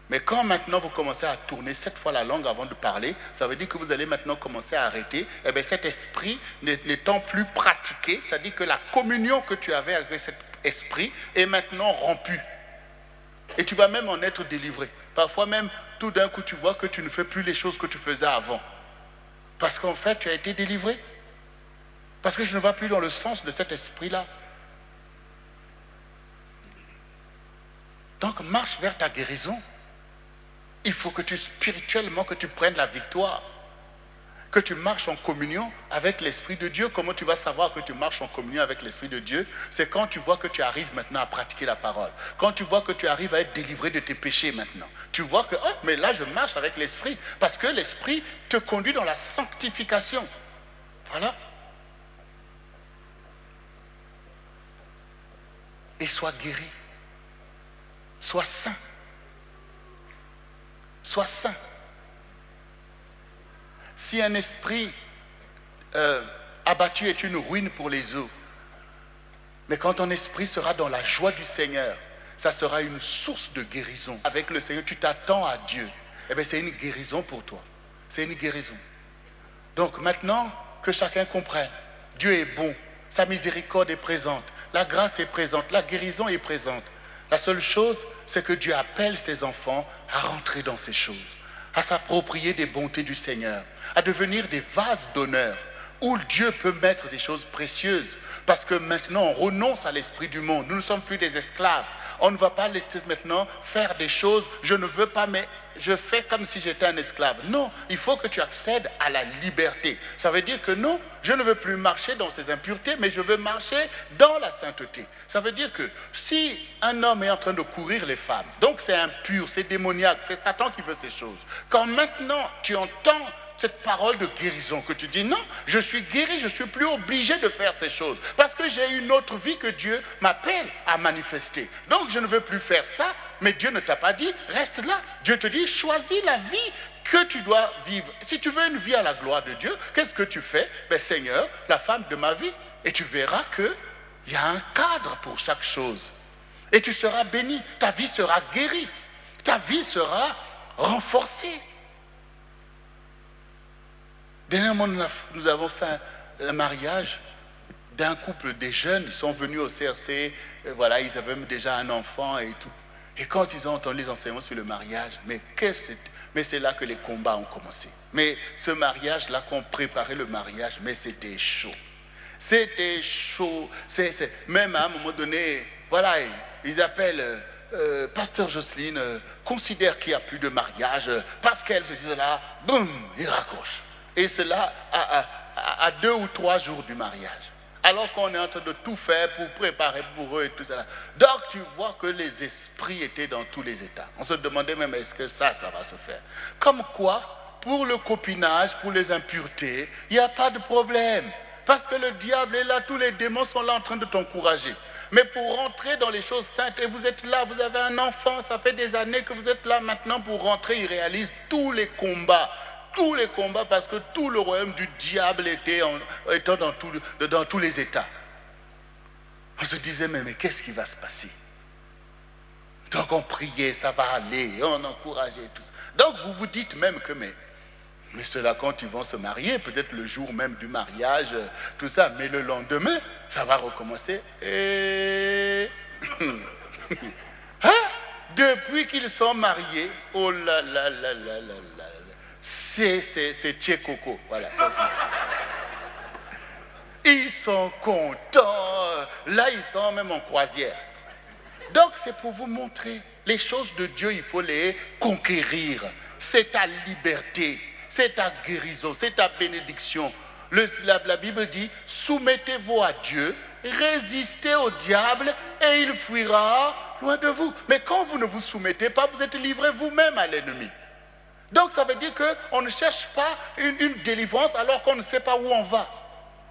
Mais quand maintenant vous commencez à tourner 7 fois la langue avant de parler, ça veut dire que vous allez maintenant commencer à arrêter. Eh bien, cet esprit n'étant plus pratiqué, ça veut dire que la communion que tu avais avec cet esprit est maintenant rompue. Et tu vas même en être délivré. Parfois même, tout d'un coup, tu vois que tu ne fais plus les choses que tu faisais avant. Parce qu'en fait, tu as été délivré. Parce que je ne vais plus dans le sens de cet esprit-là. Donc, marche vers ta guérison. Il faut que spirituellement, que tu prennes la victoire. Que tu marches en communion avec l'Esprit de Dieu. Comment tu vas savoir que tu marches en communion avec l'Esprit de Dieu? C'est quand tu vois que tu arrives maintenant à pratiquer la parole. Quand tu vois que tu arrives à être délivré de tes péchés maintenant. Tu vois que, oh, mais là je marche avec l'Esprit. Parce que l'Esprit te conduit dans la sanctification. Voilà. Et sois guéri. Sois saint. Sois saint. Si un esprit abattu est une ruine pour les eaux, mais quand ton esprit sera dans la joie du Seigneur, ça sera une source de guérison. Avec le Seigneur, tu t'attends à Dieu. Eh bien, c'est une guérison pour toi. C'est une guérison. Donc maintenant, que chacun comprenne, Dieu est bon, sa miséricorde est présente, la grâce est présente, la guérison est présente. La seule chose, c'est que Dieu appelle ses enfants à rentrer dans ces choses, à s'approprier des bontés du Seigneur, à devenir des vases d'honneur, où Dieu peut mettre des choses précieuses. Parce que maintenant, on renonce à l'esprit du monde. Nous ne sommes plus des esclaves. On ne va pas maintenant faire des choses, je ne veux pas, mais je fais comme si j'étais un esclave. Non, il faut que tu accèdes à la liberté. Ça veut dire que non, je ne veux plus marcher dans ces impuretés, mais je veux marcher dans la sainteté. Ça veut dire que si un homme est en train de courir les femmes, donc c'est impur, c'est démoniaque, c'est Satan qui veut ces choses. Quand maintenant tu entends cette parole de guérison, que tu dis non, je suis guéri, je ne suis plus obligé de faire ces choses parce que j'ai une autre vie que Dieu m'appelle à manifester. Donc je ne veux plus faire ça, mais Dieu ne t'a pas dit reste là. Dieu te dit choisis la vie que tu dois vivre. Si tu veux une vie à la gloire de Dieu, qu'est-ce que tu fais? Ben Seigneur, la femme de ma vie. Et tu verras qu'il y a un cadre pour chaque chose. Et tu seras béni, ta vie sera guérie, ta vie sera renforcée. Dernièrement, nous avons fait un mariage d'un couple de jeunes. Ils sont venus au CRC, voilà, ils avaient déjà un enfant et tout. Et quand ils ont entendu les enseignements sur le mariage, mais c'est là que les combats ont commencé. Mais ce mariage-là, qu'on préparait le mariage, mais c'était chaud. C'était chaud. Même à un moment donné, voilà, ils appellent Pasteur Jocelyne, considère qu'il n'y a plus de mariage, parce qu'elle se dit là, boum, ils raccrochent. Et cela à 2 ou 3 jours du mariage. Alors qu'on est en train de tout faire pour préparer pour eux et tout ça. Donc tu vois que les esprits étaient dans tous les états. On se demandait même est-ce que ça va se faire. Comme quoi, pour le copinage, pour les impuretés, il n'y a pas de problème. Parce que le diable est là, tous les démons sont là en train de t'encourager. Mais pour rentrer dans les choses saintes, et vous êtes là, vous avez un enfant, ça fait des années que vous êtes là maintenant pour rentrer, il réalise tous les combats. Tous les combats parce que tout le royaume du diable était dans tous les états. On se disait mais qu'est-ce qui va se passer? Donc on priait, ça va aller, on encourageait tout ça. Donc vous vous dites même que mais ceux-là quand ils vont se marier, peut-être le jour même du mariage, tout ça, mais le lendemain, ça va recommencer. Et hein? Depuis qu'ils sont mariés, oh là là là là là là. C'est Tchécoco, voilà. Ils sont contents. Là, ils sont même en croisière. Donc, c'est pour vous montrer les choses de Dieu, il faut les conquérir. C'est ta liberté, c'est ta guérison, c'est ta bénédiction. La Bible dit, soumettez-vous à Dieu résistez au diable et il fuira loin de vous. Mais quand vous ne vous soumettez pas, vous êtes livré vous-même à l'ennemi. Donc ça veut dire qu'on ne cherche pas une délivrance alors qu'on ne sait pas où on va.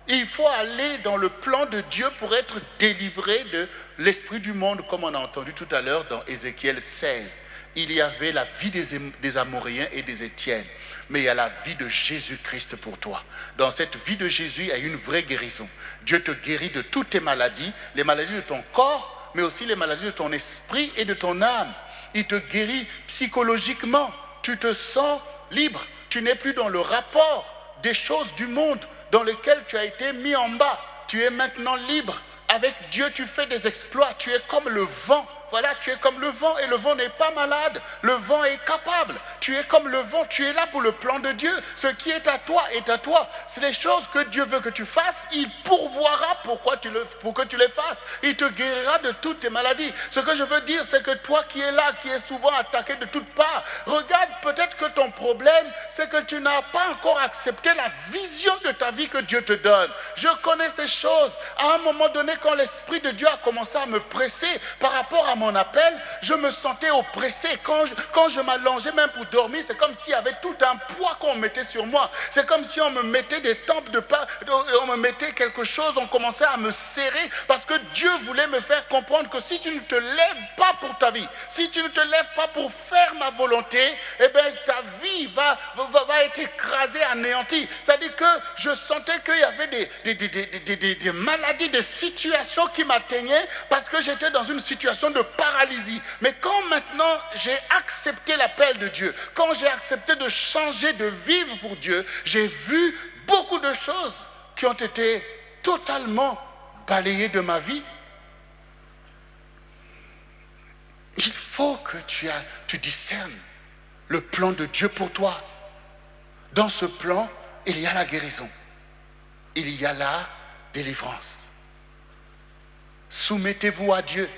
Il faut aller dans le plan de Dieu pour être délivré de l'esprit du monde, comme on a entendu tout à l'heure dans Ézéchiel 16. Il y avait la vie des Amoréens et des Étiennes, mais il y a la vie de Jésus-Christ pour toi. Dans cette vie de Jésus, il y a une vraie guérison. Dieu te guérit de toutes tes maladies, les maladies de ton corps, mais aussi les maladies de ton esprit et de ton âme. Il te guérit psychologiquement. Tu te sens libre. Tu n'es plus dans le rapport des choses du monde dans lequel tu as été mis en bas. Tu es maintenant libre. Avec Dieu, tu fais des exploits. Tu es comme le vent. Voilà, tu es comme le vent et le vent n'est pas malade. Le vent est capable. Tu es comme le vent. Tu es là pour le plan de Dieu. Ce qui est à toi est à toi. C'est les choses que Dieu veut que tu fasses. Il pourvoira pour que tu les fasses. Il te guérira de toutes tes maladies. Ce que je veux dire, c'est que toi qui es là, qui es souvent attaqué de toutes parts, regarde peut-être que ton problème, c'est que tu n'as pas encore accepté la vision de ta vie que Dieu te donne. Je connais ces choses. À un moment donné, quand l'Esprit de Dieu a commencé à me presser par rapport à mon appel, je me sentais oppressé. Quand je m'allongeais même pour dormir, c'est comme s'il y avait tout un poids qu'on mettait sur moi. C'est comme si on me mettait des tempes de pas, on me mettait quelque chose, on commençait à me serrer parce que Dieu voulait me faire comprendre que si tu ne te lèves pas pour ta vie, si tu ne te lèves pas pour faire ma volonté, eh bien ta vie va être écrasée, anéantie. C'est-à-dire que je sentais qu'il y avait des maladies, des situations qui m'atteignaient parce que j'étais dans une situation de paralysie. Mais quand maintenant j'ai accepté l'appel de Dieu, quand j'ai accepté de changer, de vivre pour Dieu, j'ai vu beaucoup de choses qui ont été totalement balayées de ma vie. Il faut que tu discernes le plan de Dieu pour toi. Dans ce plan, il y a la guérison. Il y a la délivrance. Soumettez-vous à Dieu.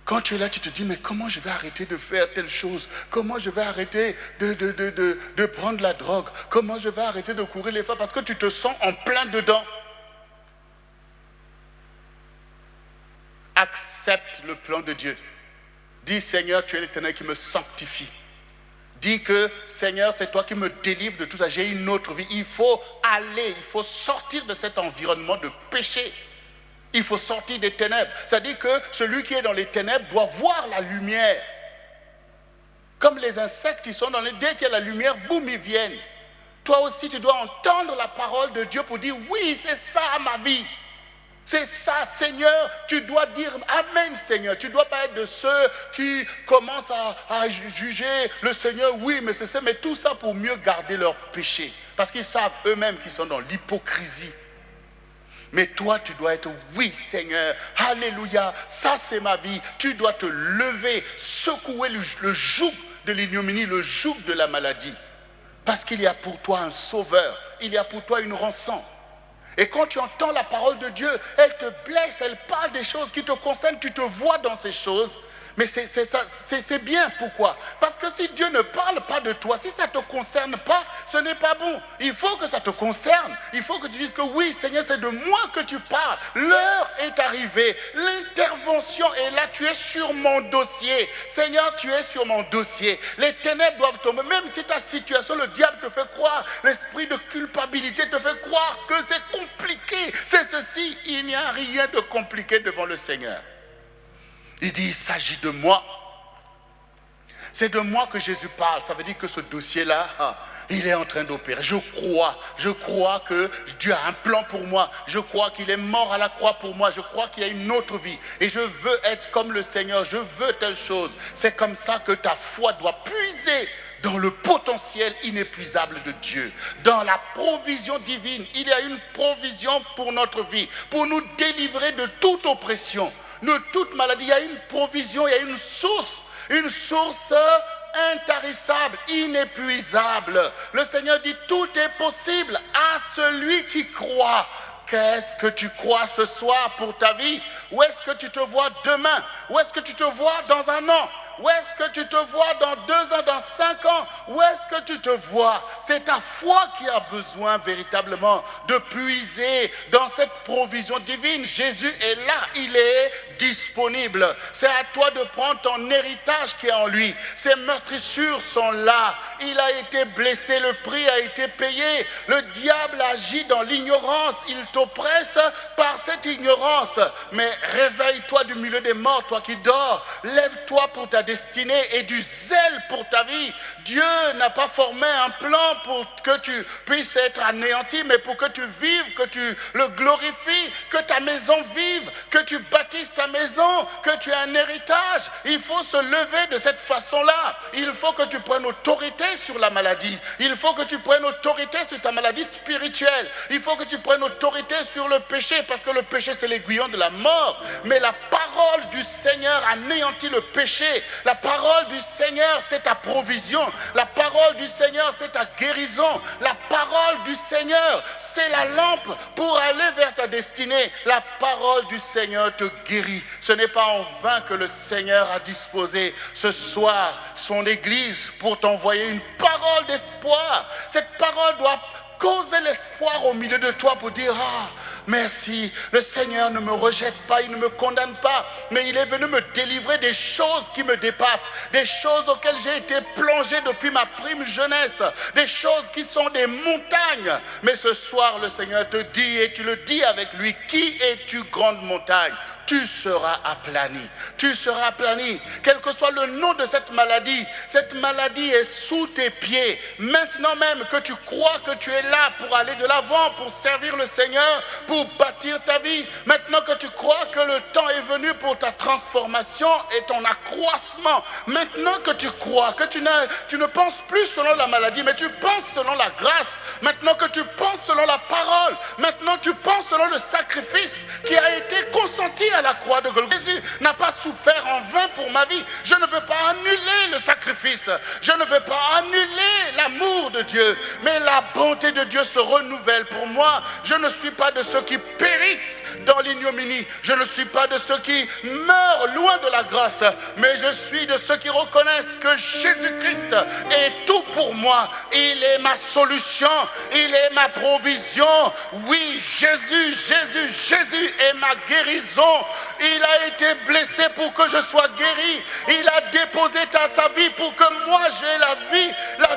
Quand tu es là, tu te dis, mais comment je vais arrêter de faire telle chose? Comment je vais arrêter de prendre la drogue? Comment je vais arrêter de courir les femmes? Parce que tu te sens en plein dedans. Accepte le plan de Dieu. Dis, Seigneur, tu es l'Éternel qui me sanctifie. Dis que, Seigneur, c'est toi qui me délivres de tout ça. J'ai une autre vie. Il faut aller, il faut sortir de cet environnement de péché. Il faut sortir des ténèbres. C'est-à-dire que celui qui est dans les ténèbres doit voir la lumière. Comme les insectes, ils sont dans les... Dès qu'il y a la lumière, boum, ils viennent. Toi aussi, tu dois entendre la parole de Dieu pour dire, oui, c'est ça ma vie. C'est ça, Seigneur. Tu dois dire Amen, Seigneur. Tu ne dois pas être de ceux qui commencent à juger le Seigneur. Oui, mais c'est ça. Mais tout ça pour mieux garder leur péché. Parce qu'ils savent eux-mêmes qu'ils sont dans l'hypocrisie. Mais toi, tu dois être, oui, Seigneur, alléluia, ça c'est ma vie. Tu dois te lever, secouer le joug de l'ignominie, le joug de la maladie. Parce qu'il y a pour toi un sauveur, il y a pour toi une rançon. Et quand tu entends la parole de Dieu, elle te blesse, elle parle des choses qui te concernent, tu te vois dans ces choses. Mais c'est bien, pourquoi? Parce que si Dieu ne parle pas de toi, si ça ne te concerne pas, ce n'est pas bon. Il faut que ça te concerne. Il faut que tu dises que oui, Seigneur, c'est de moi que tu parles. L'heure est arrivée. L'intervention est là. Tu es sur mon dossier. Seigneur, tu es sur mon dossier. Les ténèbres doivent tomber. Même si ta situation, le diable te fait croire, l'esprit de culpabilité te fait croire que c'est compliqué. C'est ceci. Il n'y a rien de compliqué devant le Seigneur. Il dit, il s'agit de moi. C'est de moi que Jésus parle. Ça veut dire que ce dossier-là, il est en train d'opérer. Je crois que Dieu a un plan pour moi. Je crois qu'il est mort à la croix pour moi. Je crois qu'il y a une autre vie. Et je veux être comme le Seigneur. Je veux telle chose. C'est comme ça que ta foi doit puiser dans le potentiel inépuisable de Dieu, dans la provision divine. Il y a une provision pour notre vie, pour nous délivrer de toute oppression, de toute maladie. Il y a une provision, il y a une source intarissable, inépuisable. Le Seigneur dit, tout est possible à celui qui croit. Qu'est-ce que tu crois ce soir pour ta vie? Où est-ce que tu te vois demain? Où est-ce que tu te vois dans un an? Où est-ce que tu te vois dans 2 ans, dans 5 ans? Où est-ce que tu te vois? C'est ta foi qui a besoin véritablement de puiser dans cette provision divine. Jésus est là, il est disponible. C'est à toi de prendre ton héritage qui est en lui. Ses meurtrissures sont là. Il a été blessé, le prix a été payé. Le diable agit dans l'ignorance. Il t'oppresse par cette ignorance. Mais réveille-toi du milieu des morts, toi qui dors. Lève-toi pour ta destinée et du zèle pour ta vie. Dieu n'a pas formé un plan pour que tu puisses être anéanti, mais pour que tu vives, que tu le glorifies, que ta maison vive, que tu bâtisses ta maison, que tu aies un héritage. Il faut se lever de cette façon-là. Il faut que tu prennes autorité sur la maladie. Il faut que tu prennes autorité sur ta maladie spirituelle. Il faut que tu prennes autorité sur le péché, parce que le péché c'est l'aiguillon de la mort. Mais la parole du Seigneur anéantit le péché. La parole du Seigneur c'est ta provision. La parole du Seigneur c'est ta guérison. La parole du Seigneur c'est la lampe pour aller vers ta destinée. La parole du Seigneur te guérit. Ce n'est pas en vain que le Seigneur a disposé ce soir son Église pour t'envoyer une parole d'espoir. Cette parole doit causer l'espoir au milieu de toi pour dire: ah, merci, le Seigneur ne me rejette pas, il ne me condamne pas, mais il est venu me délivrer des choses qui me dépassent, des choses auxquelles j'ai été plongé depuis ma prime jeunesse, des choses qui sont des montagnes. Mais ce soir, le Seigneur te dit, et tu le dis avec lui: qui es-tu, grande montagne? Tu seras aplani. Tu seras aplani. Quel que soit le nom de cette maladie est sous tes pieds. Maintenant même que tu crois que tu es là pour aller de l'avant, pour servir le Seigneur, pour bâtir ta vie. Maintenant que tu crois que le temps est venu pour ta transformation et ton accroissement. Maintenant que tu crois que tu ne penses plus selon la maladie, mais tu penses selon la grâce. Maintenant que tu penses selon la parole. Maintenant tu penses selon le sacrifice qui a été consenti à la croix de Golgotha. Jésus n'a pas souffert en vain pour ma vie. Je ne veux pas annuler le sacrifice. Je ne veux pas annuler l'amour de Dieu. Mais la bonté de Dieu se renouvelle pour moi. Je ne suis pas de ceux qui périssent dans l'ignominie. Je ne suis pas de ceux qui meurent loin de la grâce. Mais je suis de ceux qui reconnaissent que Jésus-Christ est tout pour moi. Il est ma solution. Il est ma provision. Oui, Jésus est ma guérison. Il a été blessé pour que je sois guéri. Il a déposé sa vie pour que moi j'ai la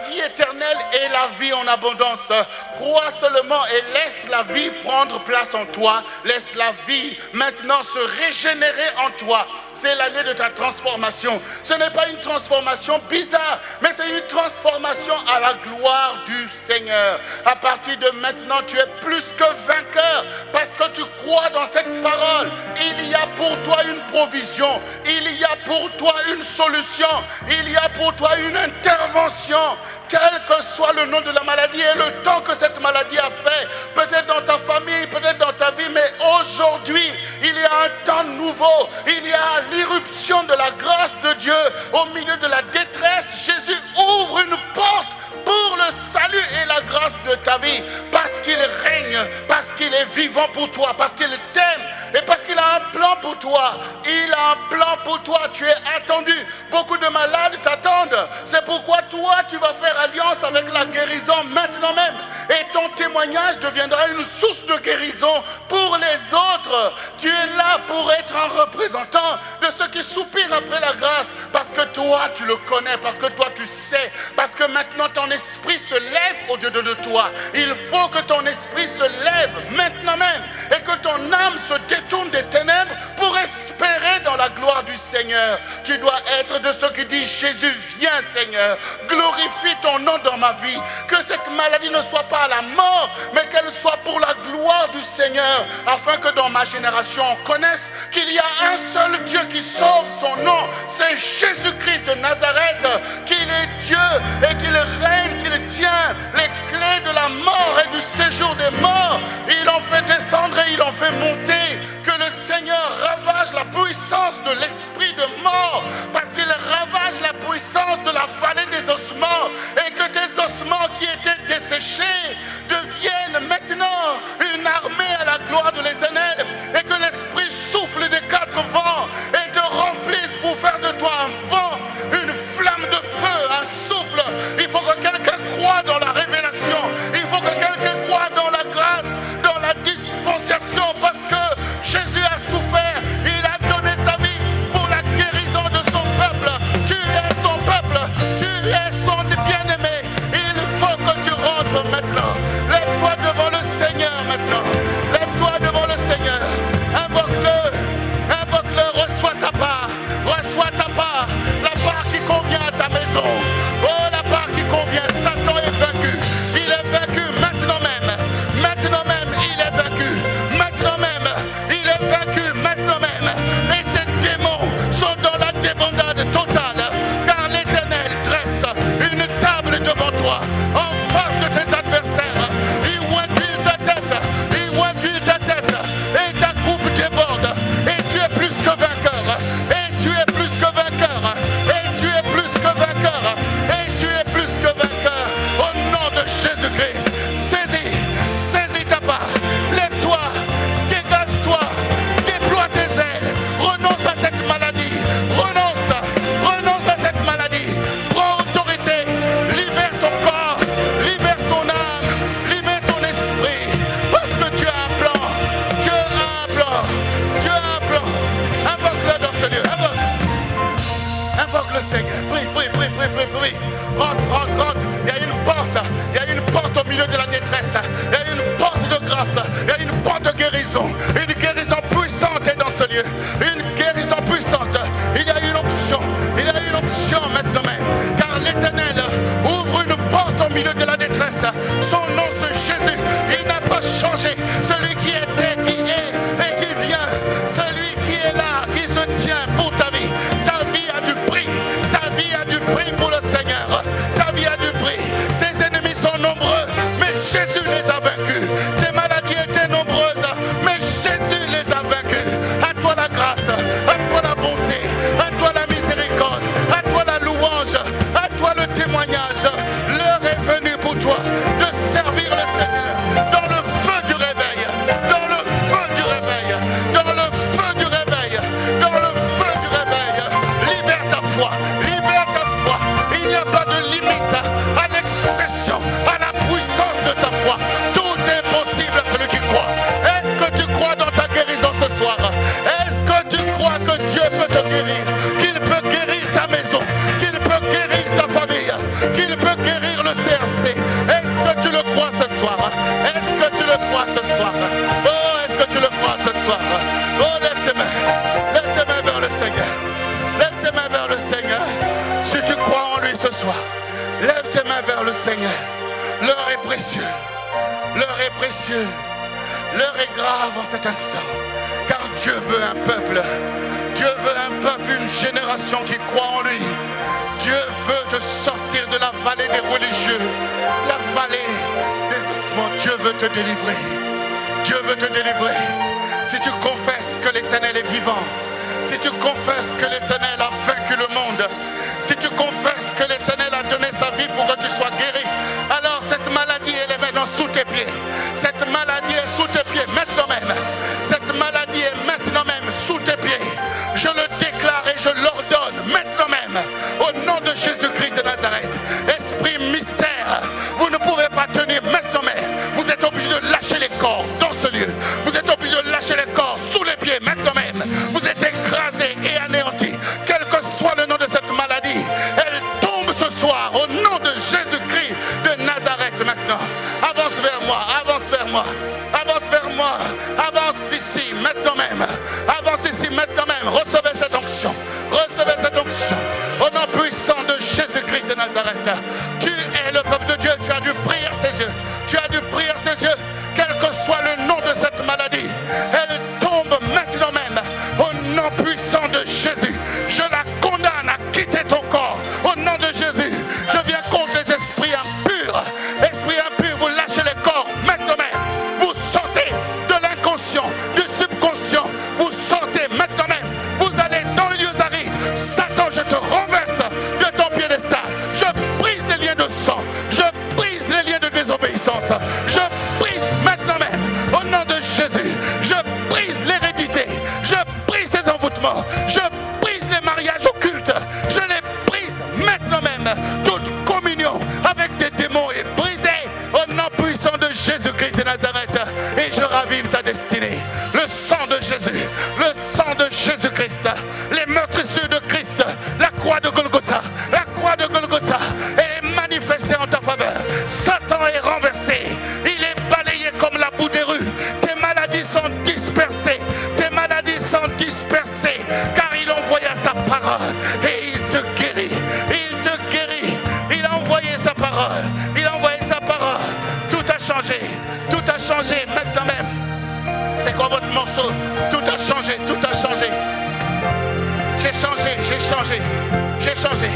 vie éternelle et la vie en abondance. Crois seulement et laisse la vie prendre place en toi. Laisse la vie maintenant se régénérer en toi. C'est l'année de ta transformation. Ce n'est pas une transformation bizarre, mais c'est une transformation à la gloire du Seigneur. À partir de maintenant, tu es plus que vainqueur parce que tu crois dans cette parole. Il y a pour toi une provision. Il y a pour toi une solution. Il y a pour toi une intervention. Quel que soit le nom de la maladie et le temps que cette maladie a fait, peut-être dans ta famille, peut-être dans ta vie, mais aujourd'hui, il y a un temps nouveau. Il y a l'irruption de la grâce de Dieu au milieu de la détresse. Jésus ouvre une porte pour le salut et la grâce de ta vie, parce qu'il règne, parce qu'il est vivant pour toi, parce qu'il t'aime et parce qu'il a un plan pour toi. Il a un plan pour toi. Tu es attendu. Beaucoup de malades t'attendent. C'est pourquoi toi, tu vas faire alliance avec la guérison maintenant même. Et ton témoignage deviendra une source de guérison pour les autres. Tu es là pour être un représentant de ceux qui soupirent après la grâce. Parce que toi, tu le connais. Parce que toi, tu sais. Parce que maintenant, ton esprit se lève au-dessus de toi. Il faut que ton esprit se lève maintenant même. Et que ton âme se détourne des ténèbres pour espérer dans la gloire du Seigneur. Tu dois être de ceux qui disent: Jésus, viens Seigneur. Glorifie ton nom dans ma vie. Que cette maladie ne soit pas à la mort, mais qu'elle soit pour la gloire du Seigneur. Afin que dans ma génération, on connaisse qu'il y a un seul Dieu qui sauve. Son nom, c'est Jésus-Christ de Nazareth. Qu'il est Dieu et qu'il règne, qu'il tient les clés de la mort et du séjour des morts. Il en fait descendre et il en fait monter. Que le Seigneur ravage la puissance de l'esprit de mort, parce qu'il ravage la puissance de la vallée des ossements, et que tes ossements qui étaient desséchés deviennent maintenant une armée à la gloire de l'Éternel, et que l'Esprit souffle des quatre vents et te remplisse pour faire de toi un vent faut que quelqu'un croie dans la révélation. Il faut que quelqu'un croie dans la grâce, dans la dispensation, parce que Jésus a souffert. Il a donné sa vie pour la guérison de son peuple. Tu es son peuple, tu es son bien-aimé. Il faut que tu rentres maintenant. Lève-toi devant le Seigneur maintenant. Lève-toi devant le Seigneur. Invoque-le, reçois ta part. Reçois ta part, la part qui convient à ta maison. Oh, la part qui convient. Satan est vaincu. Il est vaincu maintenant même. Maintenant même, il est vaincu. Maintenant même, il est vaincu. Maintenant même. Et ces démons sont dans la débandade totale. Car l'Éternel dresse une table devant toi, en face de tes adversaires. Il oindit ta tête. Il oindit ta tête. Et ta coupe déborde. Et tu es plus que vainqueur. Et tu es plus que vainqueur. Et tu es plus que vainqueur. Et tu es plus que vainqueur. Au nom de Jésus-Christ. Saisis ta part. Lève-toi. Dégage-toi. Déploie tes ailes. Renonce à cette maladie. Renonce à cette maladie. Prends autorité. Libère ton corps. Libère ton âme. Libère ton esprit. Parce que Dieu a un plan. Dieu a un plan. Dieu a un plan. Invoque-le dans ce lieu. Invoque le Seigneur. Prie. Rentre. Il y a une porte au milieu de la détresse. Il y a une porte de grâce. Il y a une porte de guérison. Une guérison puissante est dans ce lieu. Une guérison puissante. Il y a une onction. Maintenant même. Car l'Éternel ouvre une porte au milieu de la détresse. Son nom c'est Jésus. Il n'a pas changé. Celui qui était, qui est et qui vient. Celui qui est là, qui se tient pour ta vie. Ta vie a du prix. Ta vie a du prix pour le Seigneur. Ta vie a du prix. Tes ennemis sont nombreux, mais Jésus les a vaincus. Tes maladies étaient nombreuses, mais Jésus les a vaincus. À toi la grâce, à toi la bonté, à toi la miséricorde, à toi la louange, à toi le témoignage. L'heure est venue pour toi de servir le Seigneur dans le feu du réveil, dans le feu du réveil, dans le feu du réveil, dans le feu du réveil. Libère ta foi. Il n'y a pas de limite à l'expression, à la puissance de ta foi. Tout est possible à celui qui croit. Est-ce que tu crois dans ta guérison ce soir? Est-ce que tu crois que Dieu peut te guérir? Qu'il peut guérir ta maison, qu'il peut guérir ta famille, qu'il peut guérir le CRC? Est-ce que tu le crois ce soir? Est-ce que tu le crois ce soir? Oh, est-ce que tu le crois ce soir? Oh, lève tes mains vers le Seigneur. Lève tes mains vers le Seigneur. Si tu crois en lui ce soir, lève tes mains vers le Seigneur. L'heure est précieuse. L'heure est précieuse. L'heure est grave en cet instant. Car Dieu veut un peuple. Dieu veut un peuple, une génération qui croit en lui. Dieu veut te sortir de la vallée des religieux. La vallée des ossements. Dieu veut te délivrer. Dieu veut te délivrer. Si tu confesses que l'Éternel est vivant, si tu confesses que l'Éternel a vaincu le monde, si tu confesses que l'Éternel a donné sa vie pour que tu sois guéri, alors cette maladie elle est maintenant sous tes pieds. Cette maladie est sous tes pieds maintenant même. Cette maladie est maintenant même sous tes pieds. Je le déclare et je l'ordonne maintenant même. Au nom de Jésus-Christ de Nazareth. Esprit mystère, vous ne pouvez pas tenir maintenant même. Vous êtes obligé de lâcher les corps dans ce lieu. Vous êtes obligé de lâcher les corps sous les pieds maintenant même. Vous êtes écrasés et anéantis. Quel que soit le nom de cette maladie, elle tombe ce soir au nom de Jésus-Christ de Nazareth maintenant. Avance vers moi, avance vers moi, avance vers moi, avance ici maintenant même. Avance ici maintenant même. Recevez cette onction. Recevez cette onction. Au nom puissant de Jésus-Christ de Nazareth. Tu es le peuple de Dieu. Tu as dû prier ses yeux. Tu as dû prier ses yeux. Quel que soit le nom de cette maladie, elle tombe maintenant même. Au nom puissant de Jésus. Je la condamne à quitter ton corps. Au nom de Jésus. Je viens contre les esprits impurs. Esprits impurs, vous lâchez les corps maintenant même. Vous sortez de l'inconscient, du subconscient. Vous sortez maintenant même. Vous allez dans les lieux arides. Satan, je te renverse de ton piédestal. Je brise les liens de sang. Je brise les liens de désobéissance. Je Christ, les meurtrissures de Christ, la croix de Golgotha, la croix de Golgotha, elle est manifestée en ta faveur. Satan est renversé, il est balayé comme la boue des rues. Tes maladies sont dispersées, tes maladies sont dispersées, car il envoya sa parole et il te guérit, il te guérit, il a envoyé sa parole, il a envoyé sa parole. Tout a changé maintenant même. C'est quoi votre morceau? Tout a changé, tout a changé. J'ai changé, j'ai changé, j'ai changé.